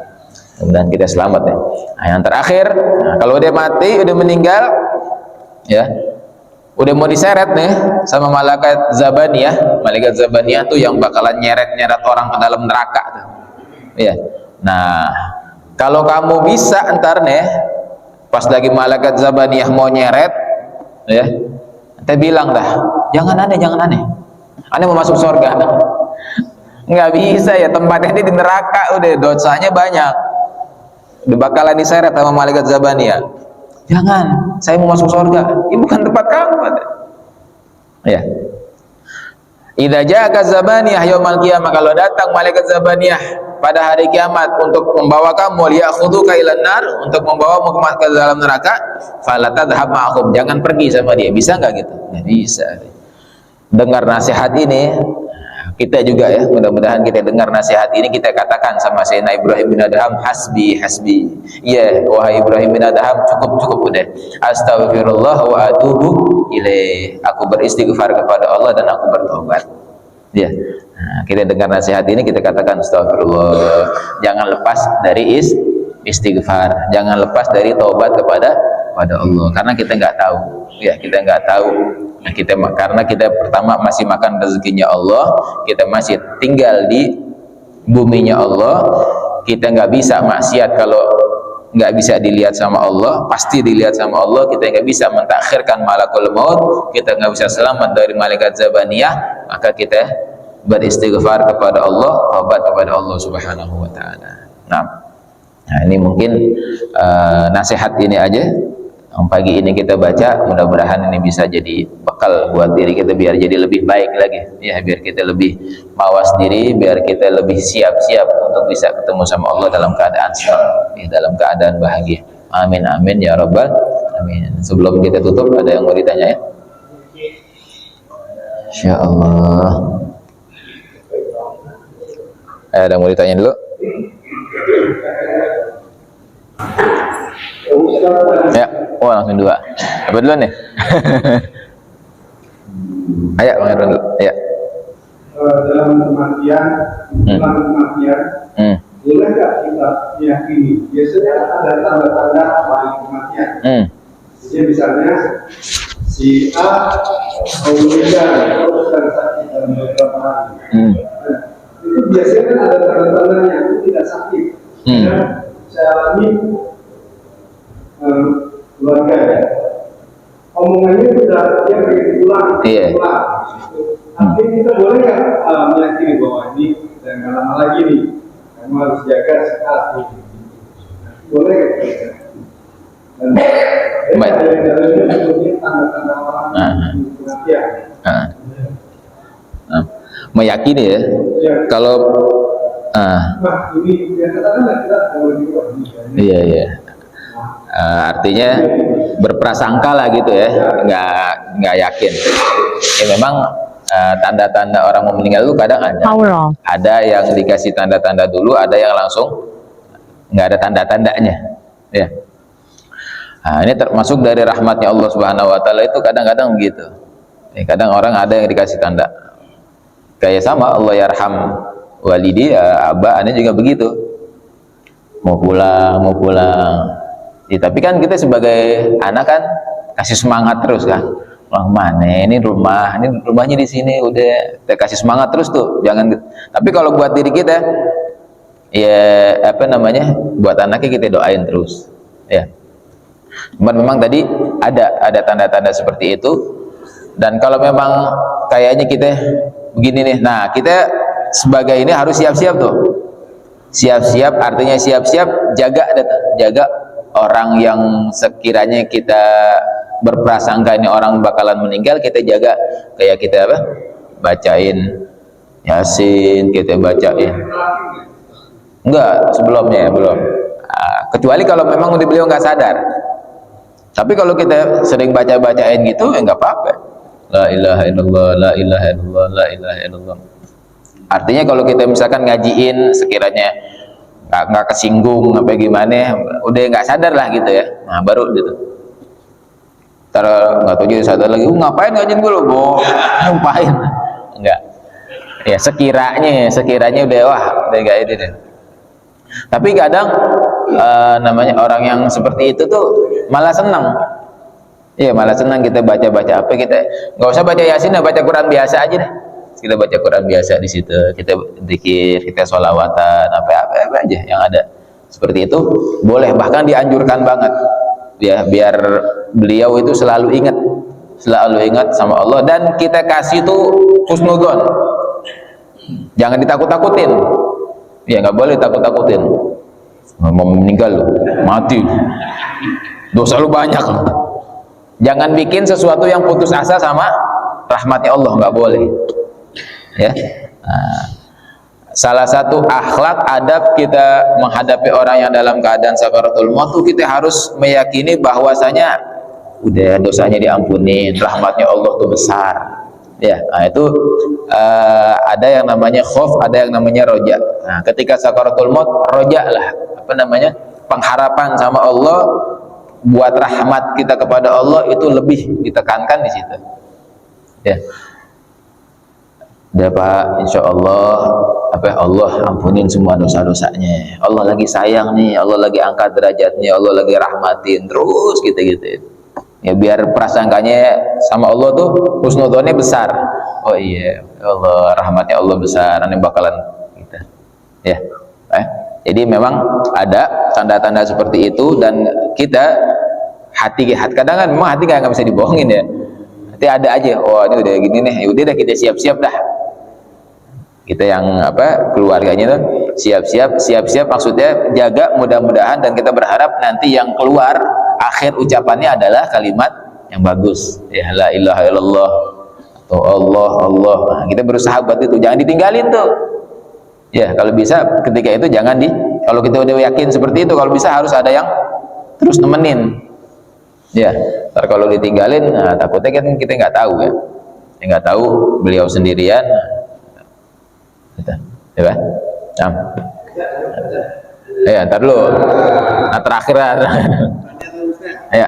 Kemudian kita selamat ya. Nah, yang terakhir, nah, kalau dia mati, udah meninggal, ya, udah mau diseret nih sama malaikat Zabaniyah. Malaikat Zabaniyah tuh yang bakalan nyeret-nyeret orang ke dalam neraka tuh. Ya. Nah, kalau kamu bisa ntar nih, pas lagi malaikat Zabaniyah mau nyeret, ya, kita bilang dah, jangan aneh, aneh mau masuk surga. Nggak bisa ya, tempatnya ini di neraka, udah dosanya banyak. Bakalan diseret sama malaikat Zabaniyah. Jangan, saya mau masuk surga. Ini bukan tempat kamu. Ya. Idza ja'aka Zabaniyah yaumal qiyamah, kalau datang malaikat Zabaniyah pada hari kiamat untuk membawa kamu, liya'khuduka ilan nar, untuk membawamu ke dalam neraka, fala tadhhab ma'hum, jangan pergi sama dia. Bisa nggak gitu? Nggak bisa. Dengar nasihat ini, Kita juga ya, mudah-mudahan kita dengar nasihat ini, kita katakan sama Sayyidina Ibrahim bin Adham, hasbi hasbi. Ya, wahai Ibrahim bin Adham, cukup udah. Astaghfirullah wa atubu ilaih. Aku beristighfar kepada Allah dan aku bertobat. Ya. Nah, kita dengar nasihat ini, kita katakan astagfirullah. Jangan lepas dari istighfar, jangan lepas dari taubat kepada Allah, karena kita nggak tahu. Ya, kita nggak tahu. Nah, karena kita pertama masih makan rezekinya Allah, kita masih tinggal di buminya Allah, kita nggak bisa maksiat kalau nggak bisa dilihat sama Allah, pasti dilihat sama Allah. Kita nggak bisa mentakhirkan malakul maut, kita nggak bisa selamat dari malaikat zabaniyah, maka kita beristighfar kepada Allah, taubat kepada Allah Subhanahu wa taala. Nah, ini mungkin nasihat ini aja yang pagi ini kita baca, mudah-mudahan ini bisa jadi bekal buat diri kita biar jadi lebih baik lagi ya, biar kita lebih mawas diri, biar kita lebih siap-siap untuk bisa ketemu sama Allah dalam keadaan selamat, ya, dalam keadaan bahagia. Amin amin ya rabbal amin. Sebelum kita tutup, ada yang mau ditanya ya? Insyaallah. Ada yang mau ditanya dulu? Ya, oh langsung dua. Apa duluan nih? Ayo, Bang Irwan dulu. Ya. Dalam kematian, boleh nggak kita meyakini? Biasanya ada tanda-tanda paling kematian. Jadi misalnya si A meninggal atau sedang sakit dalam beberapa hari. Itu biasanya kan ada tanda-tandanya, itu tidak sakit. Dan saya alami keluarga ya, omongannya sudah dia pengen pulang. Tapi kita boleh nggak meyakini bahwa ini dan nggak lama lagi nih, kamu harus jaga sekali. Boleh nggak? Dan ada yang dalamnya sebetulnya tanda-tanda orang kematian. Meyakini ya. Kalau ini yang katakan kita boleh juga. Iya. Artinya berprasangka lah gitu ya, nggak yakin. Ya memang tanda-tanda orang mau meninggal itu kadang ada yang dikasih tanda-tanda dulu, ada yang langsung nggak ada tanda-tandanya. Ya. Nah, ini termasuk dari rahmatnya Allah Subhanahu Wa Taala, itu kadang-kadang begitu. Ya, kadang orang ada yang dikasih tanda, kayak sama Allah yarham walidi ya, abah, aneh juga begitu. Mau pulang. Ya, tapi kan kita sebagai anak kan kasih semangat terus kan. Wah, mana ini rumahnya di sini, udah kita kasih semangat terus tuh. Jangan. Tapi kalau buat diri kita, ya buat anaknya kita doain terus. Ya. Cuman memang tadi ada tanda-tanda seperti itu. Dan kalau memang kayaknya kita begini nih, nah kita sebagai ini harus siap-siap tuh. Siap-siap artinya siap-siap jaga orang yang sekiranya kita berprasangka ini orang bakalan meninggal, kita jaga, kayak kita bacain Yasin, kita bacain. Enggak, sebelumnya belum. Kecuali kalau memang beliau nggak sadar. Tapi kalau kita sering bacain gitu, ya nggak apa-apa. La ilaha illallah, la ilaha illallah, la ilaha illallah. Artinya kalau kita misalkan ngajiin sekiranya nggak kesinggung apa gimana, udah nggak sadar lah gitu ya, nah baru gitu. Nggak tahu jadi sadar lagi, ngapain ngajiin gue lo, ngapain? Enggak. Ya sekiranya udah nggak ini deh. Tapi kadang namanya orang yang seperti itu tuh malah senang. Iya, malah senang kita baca apa, kita nggak usah baca Yasin, baca Quran biasa aja deh. Kita baca Quran biasa di situ, kita zikir, kita sholawatan, apa aja yang ada. Seperti itu boleh, bahkan dianjurkan banget. Ya, biar beliau itu selalu ingat sama Allah, dan kita kasih tuh husnudzon. Jangan ditakut-takutin. Ya, nggak boleh takut-takutin. Mau meninggal loh, mati. Dosa lu banyak. Jangan bikin sesuatu yang putus asa sama rahmatnya Allah, nggak boleh. Ya, salah satu akhlak adab kita menghadapi orang yang dalam keadaan sakaratul maut, kita harus meyakini bahwasanya udah dosanya diampuni, rahmatnya Allah tuh besar. Ya, nah itu ada yang namanya khauf, ada yang namanya roja. Nah, ketika sakaratul maut, roja lah, apa namanya, pengharapan sama Allah, buat rahmat kita kepada Allah itu lebih ditekankan di situ. Ya, udah Pak, insya Allah Allah ampunin semua dosa-dosanya. Allah lagi sayang nih, Allah lagi angkat derajatnya, Allah lagi rahmatin terus gitu. Ya biar prasangkanya sama Allah tuh husnudzonnya besar. Oh iya, Allah rahmatnya Allah besar, ini bakalan kita. Ya, jadi memang ada tanda-tanda seperti itu dan kita hati kadang kan memang hati nggak bisa dibohongin ya. Hati ada aja. Oh ini udah gini nih, udah dah kita siap-siap dah. Kita yang keluarganya tuh siap-siap maksudnya jaga, mudah-mudahan, dan kita berharap nanti yang keluar akhir ucapannya adalah kalimat yang bagus, ya la ilaha illallah atau Allah. Nah, kita berusaha buat itu, jangan ditinggalin tuh ya. Kalau bisa ketika itu jangan kalau kita udah yakin seperti itu, kalau bisa harus ada yang terus nemenin ya. Ntar kalau ditinggalin, nah, takutnya kan kita nggak tahu ya, nggak tahu beliau sendirian gitu. Ya Pak? Ya, ntar dulu. Nah, terakhir ya.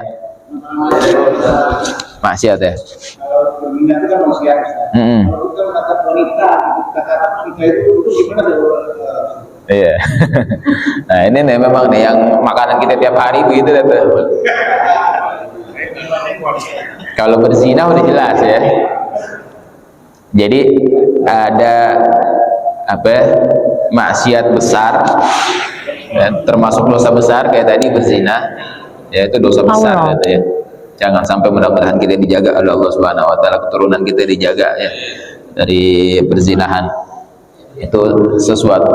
Maksiat ya. Kalau berzina itu kan maksiat. Kalau kita kata wanita, kata wanita itu gimana tuh? Iya. Nah ini nih memang nih yang makanan kita tiap hari begitu deh. Kalau berzina udah jelas ya. Jadi ada maksiat besar, ya, termasuk dosa besar kayak tadi berzina, ya itu dosa besar gitu ya. Jangan sampai, mudah-mudahan kita dijaga oleh Allah Subhanahu wa taala, keturunan kita dijaga ya dari perzinahan. Itu sesuatu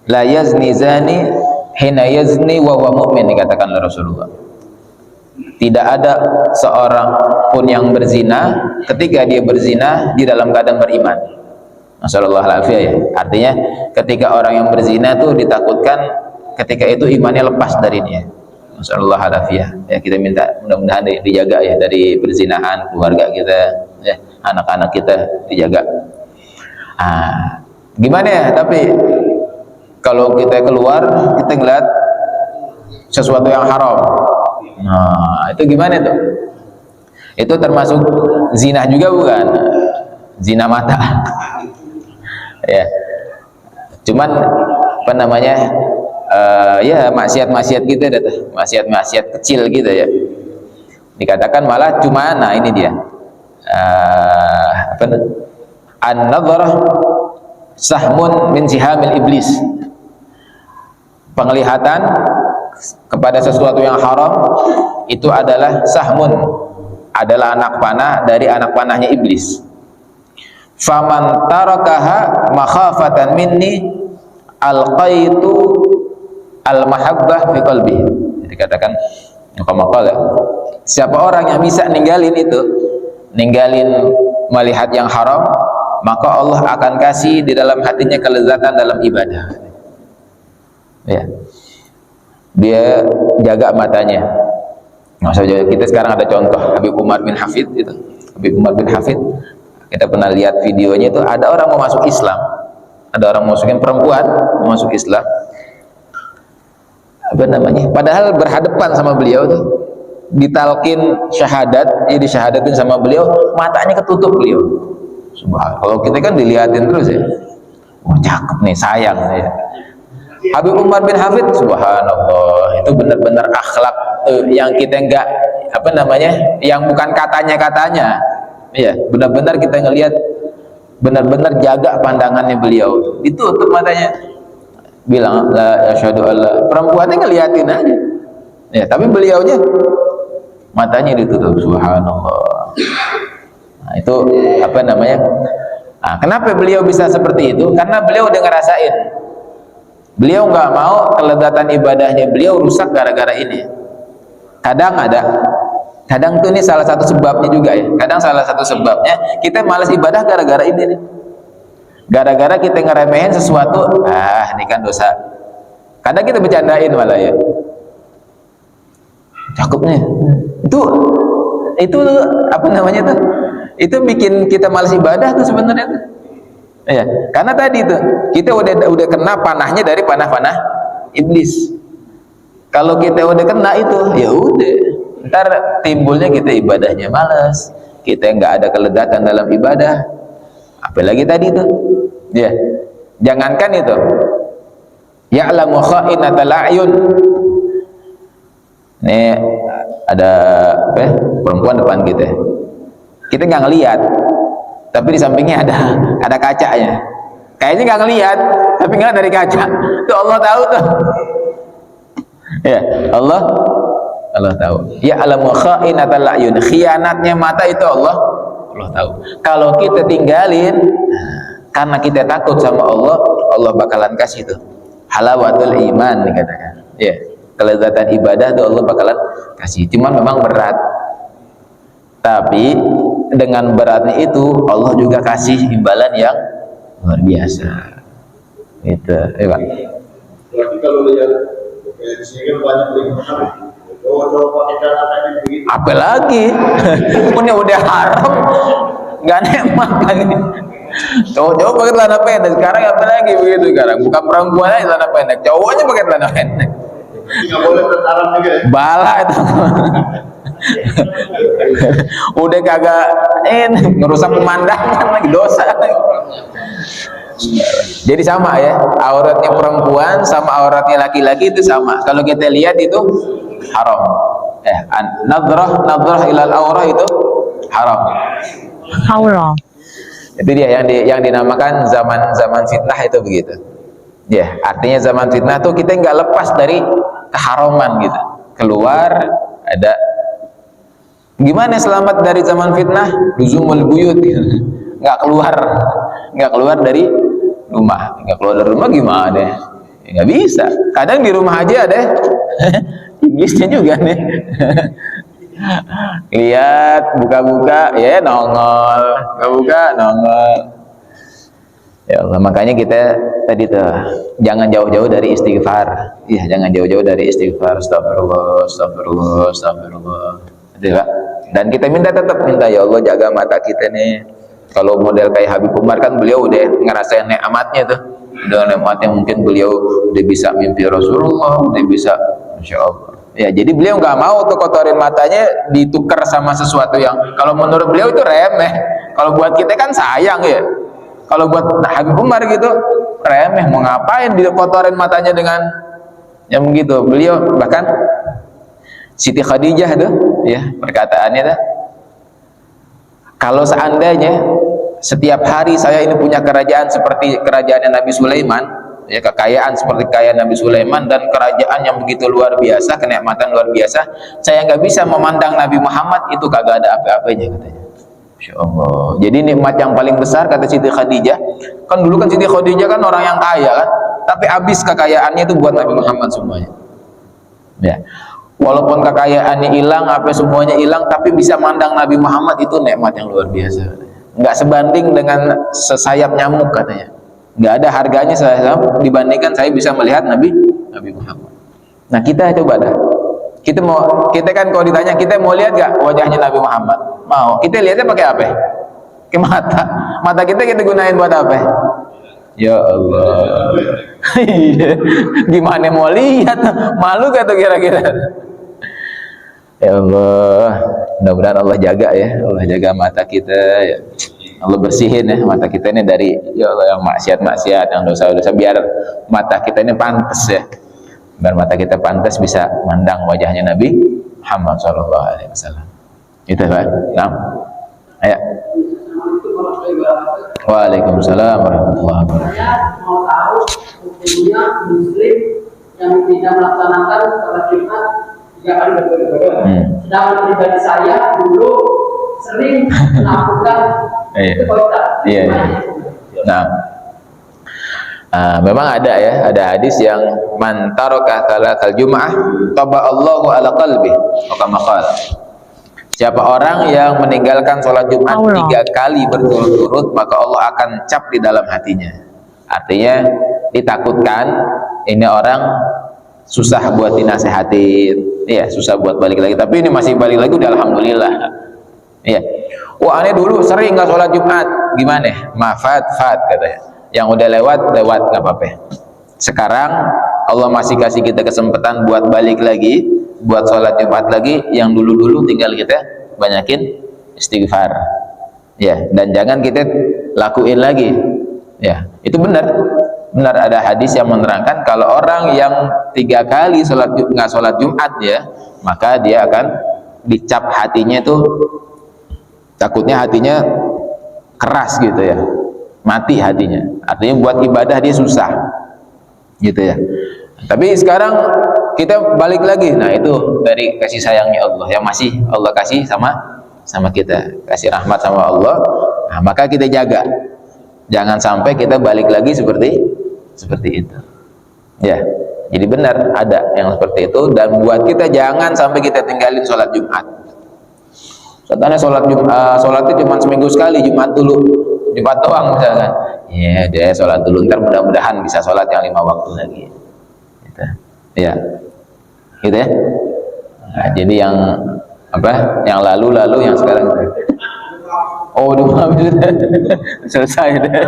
la yazni zani hina yazni wa huwa mu'min, dikatakan oleh Rasulullah. Tidak ada seorang pun yang berzina ketika dia berzina di dalam keadaan beriman. Masyaallah alafiyah ya. Artinya ketika orang yang berzina tuh ditakutkan ketika itu imannya lepas darinya. Masyaallah alafiyah. Ya, kita minta mudah-mudahan dijaga ya dari perzinahan, keluarga kita ya, anak-anak kita dijaga. Gimana ya, tapi kalau kita keluar kita ngeliat sesuatu yang haram, nah itu gimana tuh? Itu termasuk zina juga bukan? Zina mata ya, cuman ya maksiat-maksiat gitu, maksiat-maksiat kecil gitu ya, dikatakan malah cuma, nah ini dia an-nadharah sahmun min sihamil iblis, penglihatan kepada sesuatu yang haram itu adalah sahmun, adalah anak panah dari anak panahnya iblis. Faman tarakaha makhafatan minni alqaitu al-mahabbah fi qalbi. Dikatakan ya, siapa orang yang bisa ninggalin melihat yang haram, maka Allah akan kasih di dalam hatinya kelezatan dalam ibadah ya. Dia jaga matanya. Nah, kita sekarang ada contoh Habib Umar bin Hafid itu. Habib Umar bin Hafid, kita pernah lihat videonya itu, ada orang mau masuk Islam, ada orang masukin perempuan mau masuk Islam, padahal berhadapan sama beliau tuh, ditalkin syahadat, jadi syahadatin sama beliau, matanya ketutup beliau. Subhanallah. Kalau kita kan dilihatin terus ya, cakep nih, sayang ya. Habib Umar bin Hafid, subhanallah, itu benar-benar akhlak yang kita enggak yang bukan katanya ya, benar-benar kita ngelihat, benar-benar jaga pandangannya beliau, ditutup matanya, bilang la asyhadu alla, perempuannya ngeliatin aja ya, tapi beliaunya matanya ditutup, subhanallah. Nah, itu kenapa beliau bisa seperti itu? Karena beliau udah ngerasain, beliau nggak mau kelezatan ibadahnya beliau rusak gara-gara ini. Kadang tuh ini salah satu sebabnya juga ya. Kadang salah satu sebabnya kita malas ibadah gara-gara ini nih. Gara-gara kita ngeremehin sesuatu, ini kan dosa. Kadang kita bercandain malah ya. Cakep nih. Itu Itu bikin kita malas ibadah tuh sebenarnya tuh. Ya, karena tadi tuh kita udah kena panahnya dari panah-panah iblis. Kalau kita udah kena itu, ya udah, ntar timbulnya kita ibadahnya malas, kita nggak ada kelegatan dalam ibadah. Apalagi tadi tuh, ya, jangankan itu, ya'lamu kha'inatal a'yun. Nih ada apa ya, perempuan depan kita nggak ngelihat, tapi di sampingnya ada kacanya. Kayaknya nggak ngelihat, tapi nggak dari kaca. Tuh Allah tahu tuh. Ya, Allah tahu. Ya alamu kha'inatal a'yun. Khianatnya mata itu Allah tahu. Kalau kita tinggalin karena kita takut sama Allah bakalan kasih tuh halawatul iman dikatakan. Ya, kelezatan ibadah tuh Allah bakalan kasih. Cuman memang berat. Tapi dengan beratnya itu Allah juga kasih imbalan yang luar biasa. Gitu, ya Pak. Berarti kalau lihat di sini kan banyak cowok-cowok pakai cara kayak begitu. Apalagi punya udah haram, nggak nikmat lagi. Cowok-cowok pakai celana pendek sekarang, apalagi begitu sekarang. Bukan perempuan aja celana pendek, cowoknya pakai celana pendek. Nggak boleh bertaram juga ya? Bala itu. Udah kagak ngerusak pemandangan lagi, dosa. Jadi sama ya, auratnya perempuan sama auratnya laki-laki itu sama. Kalau kita lihat itu haram. Nadrah ilal aurah itu haram. Haram. Itu dia yang dinamakan zaman fitnah itu begitu. Ya, artinya zaman fitnah tuh kita nggak lepas dari keharaman gitu. Keluar ada gimana selamat dari zaman fitnah? Luzumul buyut gitu. Nggak keluar dari rumah. Nggak keluar dari rumah gimana deh? Ya, nggak bisa. Kadang di rumah aja ada iblisnya juga nih. Lihat buka-buka ya nongol, buka nongol. Ya Allah, makanya kita tadi tuh jangan jauh-jauh dari istighfar. Iya, jangan jauh-jauh dari istighfar. Astagfirullah. Gitu, Pak. Dan kita tetap minta ya Allah jaga mata kita nih. Kalau model kayak Habib Umar kan beliau udah ngerasain nikmatnya tuh. Udah nikmatnya mungkin beliau udah bisa mimpi Rasulullah, udah bisa Masya Allah. Ya, jadi beliau nggak mau tuh kotorin matanya ditukar sama sesuatu yang kalau menurut beliau itu remeh. Kalau buat kita kan sayang ya. Kalau buat Habib Umar gitu remeh, mau ngapain dikotorin matanya dengan yang begitu. Beliau bahkan Siti Khadijah tuh ya perkataannya tuh, kalau seandainya setiap hari saya ini punya kerajaan seperti kerajaannya Nabi Sulaiman, ya kekayaan seperti kekayaan Nabi Sulaiman dan kerajaan yang begitu luar biasa, kenikmatan luar biasa, saya nggak bisa memandang Nabi Muhammad itu kagak ada apa-apanya katanya. Masya Allah. Jadi nikmat yang paling besar kata Siti Khadijah, kan dulu kan Siti Khadijah kan orang yang kaya kan, tapi habis kekayaannya itu buat Nabi Muhammad semuanya. Ya. Walaupun kekayaannya hilang, apa semuanya hilang, tapi bisa mandang Nabi Muhammad itu nikmat yang luar biasa. Nggak sebanding dengan sesayap nyamuk katanya. Nggak ada harganya saya dibandingkan saya bisa melihat Nabi Muhammad. Nah kita coba dah. Kita kan kalau ditanya kita mau lihat gak wajahnya Nabi Muhammad? Mau. Kita lihatnya pakai apa? Ke mata. Mata kita gunain buat apa? Ya Allah. Gimana mau lihat? Malu gak tuh kira-kira? Ya Allah, mudah-mudahan Allah jaga ya, Allah jaga mata kita ya. Allah bersihin ya mata kita ini dari ya Allah yang maksiat-maksiat, yang dosa-dosa, biar mata kita ini pantas ya. Biar mata kita pantas bisa mandang wajahnya Nabi Muhammad SAW. Itu Pak. Nah. Ayo. Waalaikumsalam warahmatullahi wabarakatuh. Saya mau tahu hukumnya muslim yang tidak melaksanakan sholat Jumat 3 kali beribadah. Sedangkan pribadi saya dulu sering melakukan itu Pak. Iya. Nah, memang ada ya, ada hadis yang man taraka salatal jum'ah taba Allahu ala qalbi, kama qala. Siapa orang yang meninggalkan sholat Jumat 3 kali berturut-turut, maka Allah akan cap di dalam hatinya. Artinya ditakutkan ini orang susah buat dinasehatin, iya susah buat balik lagi. Tapi ini masih balik lagi, udah alhamdulillah. Iya. Wah, aneh dulu sering nggak sholat Jumat. Gimana? Fat katanya. Yang udah lewat nggak apa-apa. Sekarang Allah masih kasih kita kesempatan buat balik lagi, buat sholat Jumat lagi. Yang dulu tinggal kita banyakin istighfar. Ya, dan jangan kita lakuin lagi. Ya, itu benar ada hadis yang menerangkan kalau orang yang 3 kali nggak sholat Jumat ya, maka dia akan dicap hatinya itu, takutnya hatinya keras gitu ya, mati hatinya, artinya buat ibadah dia susah gitu ya. Tapi sekarang kita balik lagi, nah itu dari kasih sayangnya Allah yang masih Allah kasih sama kita, kasih rahmat sama Allah. Nah, maka kita jaga, jangan sampai kita balik lagi seperti itu ya. Jadi benar ada yang seperti itu, dan buat kita jangan sampai kita tinggalin sholat Jumat. Katanya sholat itu cuma seminggu sekali, Jumat doang misalkan. Ya dia sholat dulu, ntar mudah-mudahan bisa sholat yang 5 waktu lagi. Gitu. Ya, gitu ya. Nah, jadi yang apa? Yang lalu yang sekarang itu. Oh, udah habis selesai deh.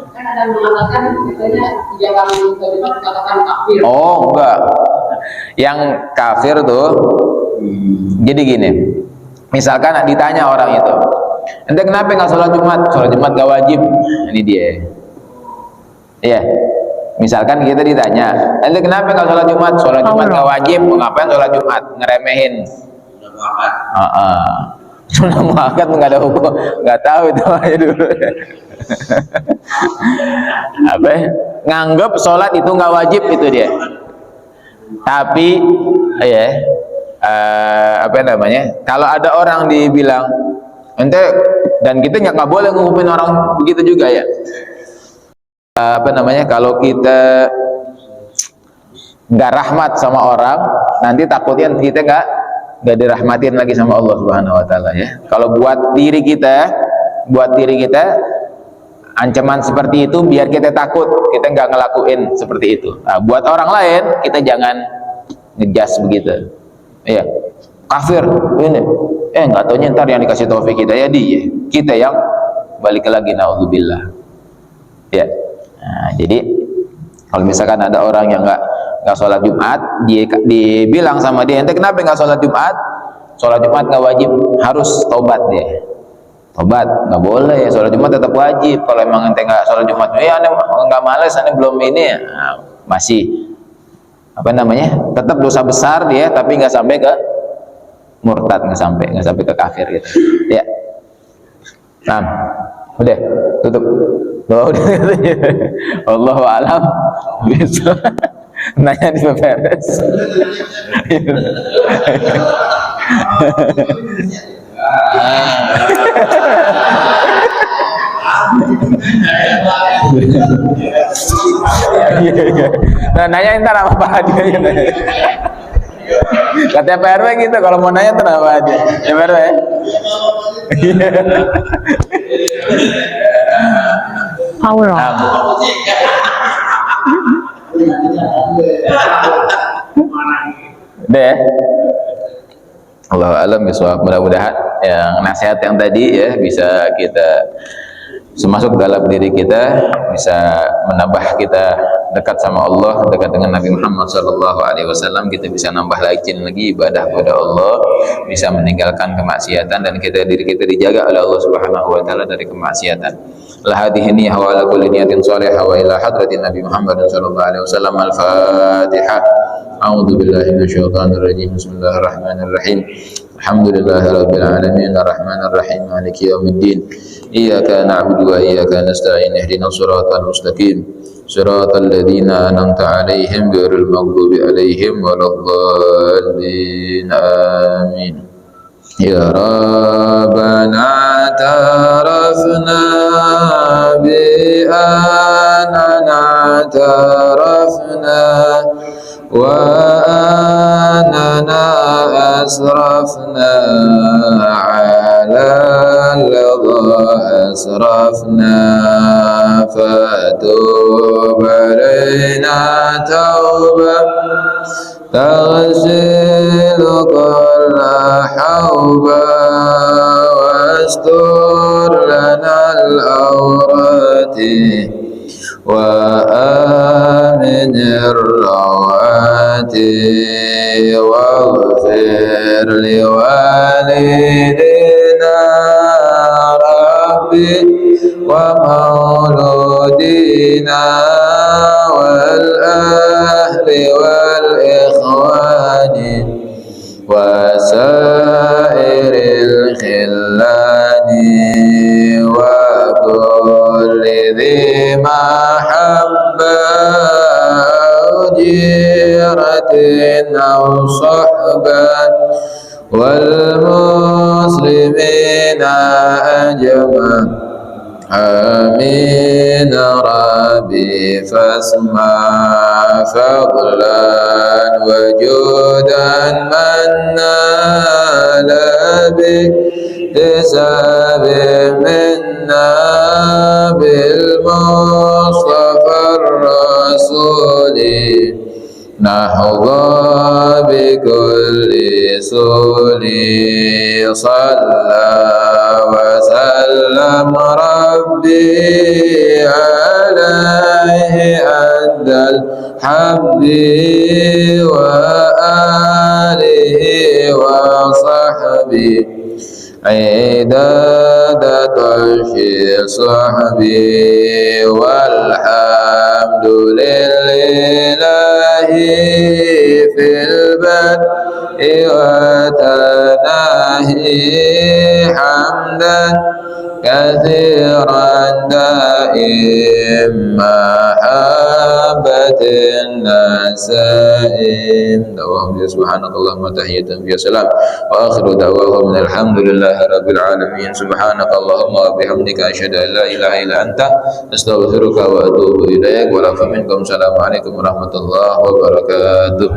Kan ada yang mengatakan katanya 3 kali kalimat dikatakan kafir. Oh, enggak. Yang kafir tuh jadi gini. Misalkan ditanya orang itu, "Ente kenapa nggak sholat Jumat?" "Sholat Jumat gak wajib." Ini dia. Iya. Misalkan kita ditanya, "Ente kenapa nggak sholat Jumat?" "Sholat Jumat gak wajib." "Ngapain sholat Jumat?" Ngeremehin. Sunnah muakkad nggak ada hukum, nggak tahu itu aja dulu. Apa? Nganggep sholat itu nggak wajib itu dia. Tapi ya apa namanya? Kalau ada orang dibilang ente, dan kita nggak boleh ngumumin orang begitu juga ya. Apa namanya? Kalau kita nggak rahmat sama orang, nanti takutnya kita nggak dirahmatin lagi sama Allah Subhanahu wa taala ya. Kalau buat diri kita ancaman seperti itu biar kita takut, kita nggak ngelakuin seperti itu. Nah, buat orang lain kita jangan ngejas begitu. Iya. Kafir ini. Nggak taunya ntar yang dikasih taufik kita ya dia. Kita yang balik lagi, naudzubillah. Ya. Nah, jadi kalau misalkan ada orang yang nggak sholat Jumat, dibilang sama dia, "Ente kenapa nggak sholat Jumat?" "Sholat Jumat nggak wajib." Harus tobat dia. Tobat, nggak boleh ya, sholat Jumat tetap wajib. Kalau emang ente nggak sholat Jumat, ya ane nggak males, ane belum ini, nah, masih apa namanya, tetap dosa besar dia, tapi nggak sampai ke murtad, nggak sampai ke kafir gitu. Ya. Nah, udah tutup. Oh, udah. Allahu a'lam. Bisa. Nanya di beres. Nah, nanya ntar apa dia gitu. Kata PRW gitu, kalau mau nanya ntar apa aja. Ya PRW ya. Power on. Deh. Allah alam bisawab. Mudah-mudahan yang nasihat yang tadi ya bisa kita semasuk dalam diri kita, bisa menambah kita dekat sama Allah, dekat dengan Nabi Muhammad SAW. Kita bisa nambah rajin lagi ibadah kepada Allah, bisa meninggalkan kemaksiatan, dan diri kita dijaga oleh Allah Subhanahu wa taala dari kemaksiatan. La hadhihi niyyah wa ala kulli niyatin shalihah wa ila hadratin Nabi Muhammad sallallahu alaihi wasallam. Al-Fatihah. A'udzu billahi minasyaitonir rajim. Bismillahirrahmanirrahim. Alhamdulillahirabbil alamin arrahmanir rahim maliki yaumiddin. Iyyaka na'budu wa iyyaka nasta'in ihdinas siratal mustaqim siratal ladzina an'amta 'alaihim ghairil maghdubi 'alaihim waladdallin. Amin. Ya Rabbana tarafna bi anana tarafna wa anana asrafna ala ladha asrafna fatub alaina tawbah taghsil kulla hawbah واستر لنا العورات وآمن الروعات واغفر لوالدينا ربي ومولودينا والأهل والإخوان وسائر الخلان وكل ذي محبة أو جيرة أو صحبة والمسلمين أجمعين آمين ربي فاسمع فضلا وجودا من نال باكتساب منا بالمصطفى الرسول نحظى بكل سول صلى وسلم ربي عليه أدى الحب وآله وصحبه عداد طرش صحبي والحمد لله في البدء وتناهي حمدا كثيرا دائم محبة النسائم دوام سبحانك اللهم تحية في سلام وآخر دعواهم الحمد لله رب العالمين سبحانك اللهم وبحمدك أشهد أن لا إله إلا أنت أستغفرك وأتوب إليك ولكم منكم السلام عليكم ورحمة الله وبركاته.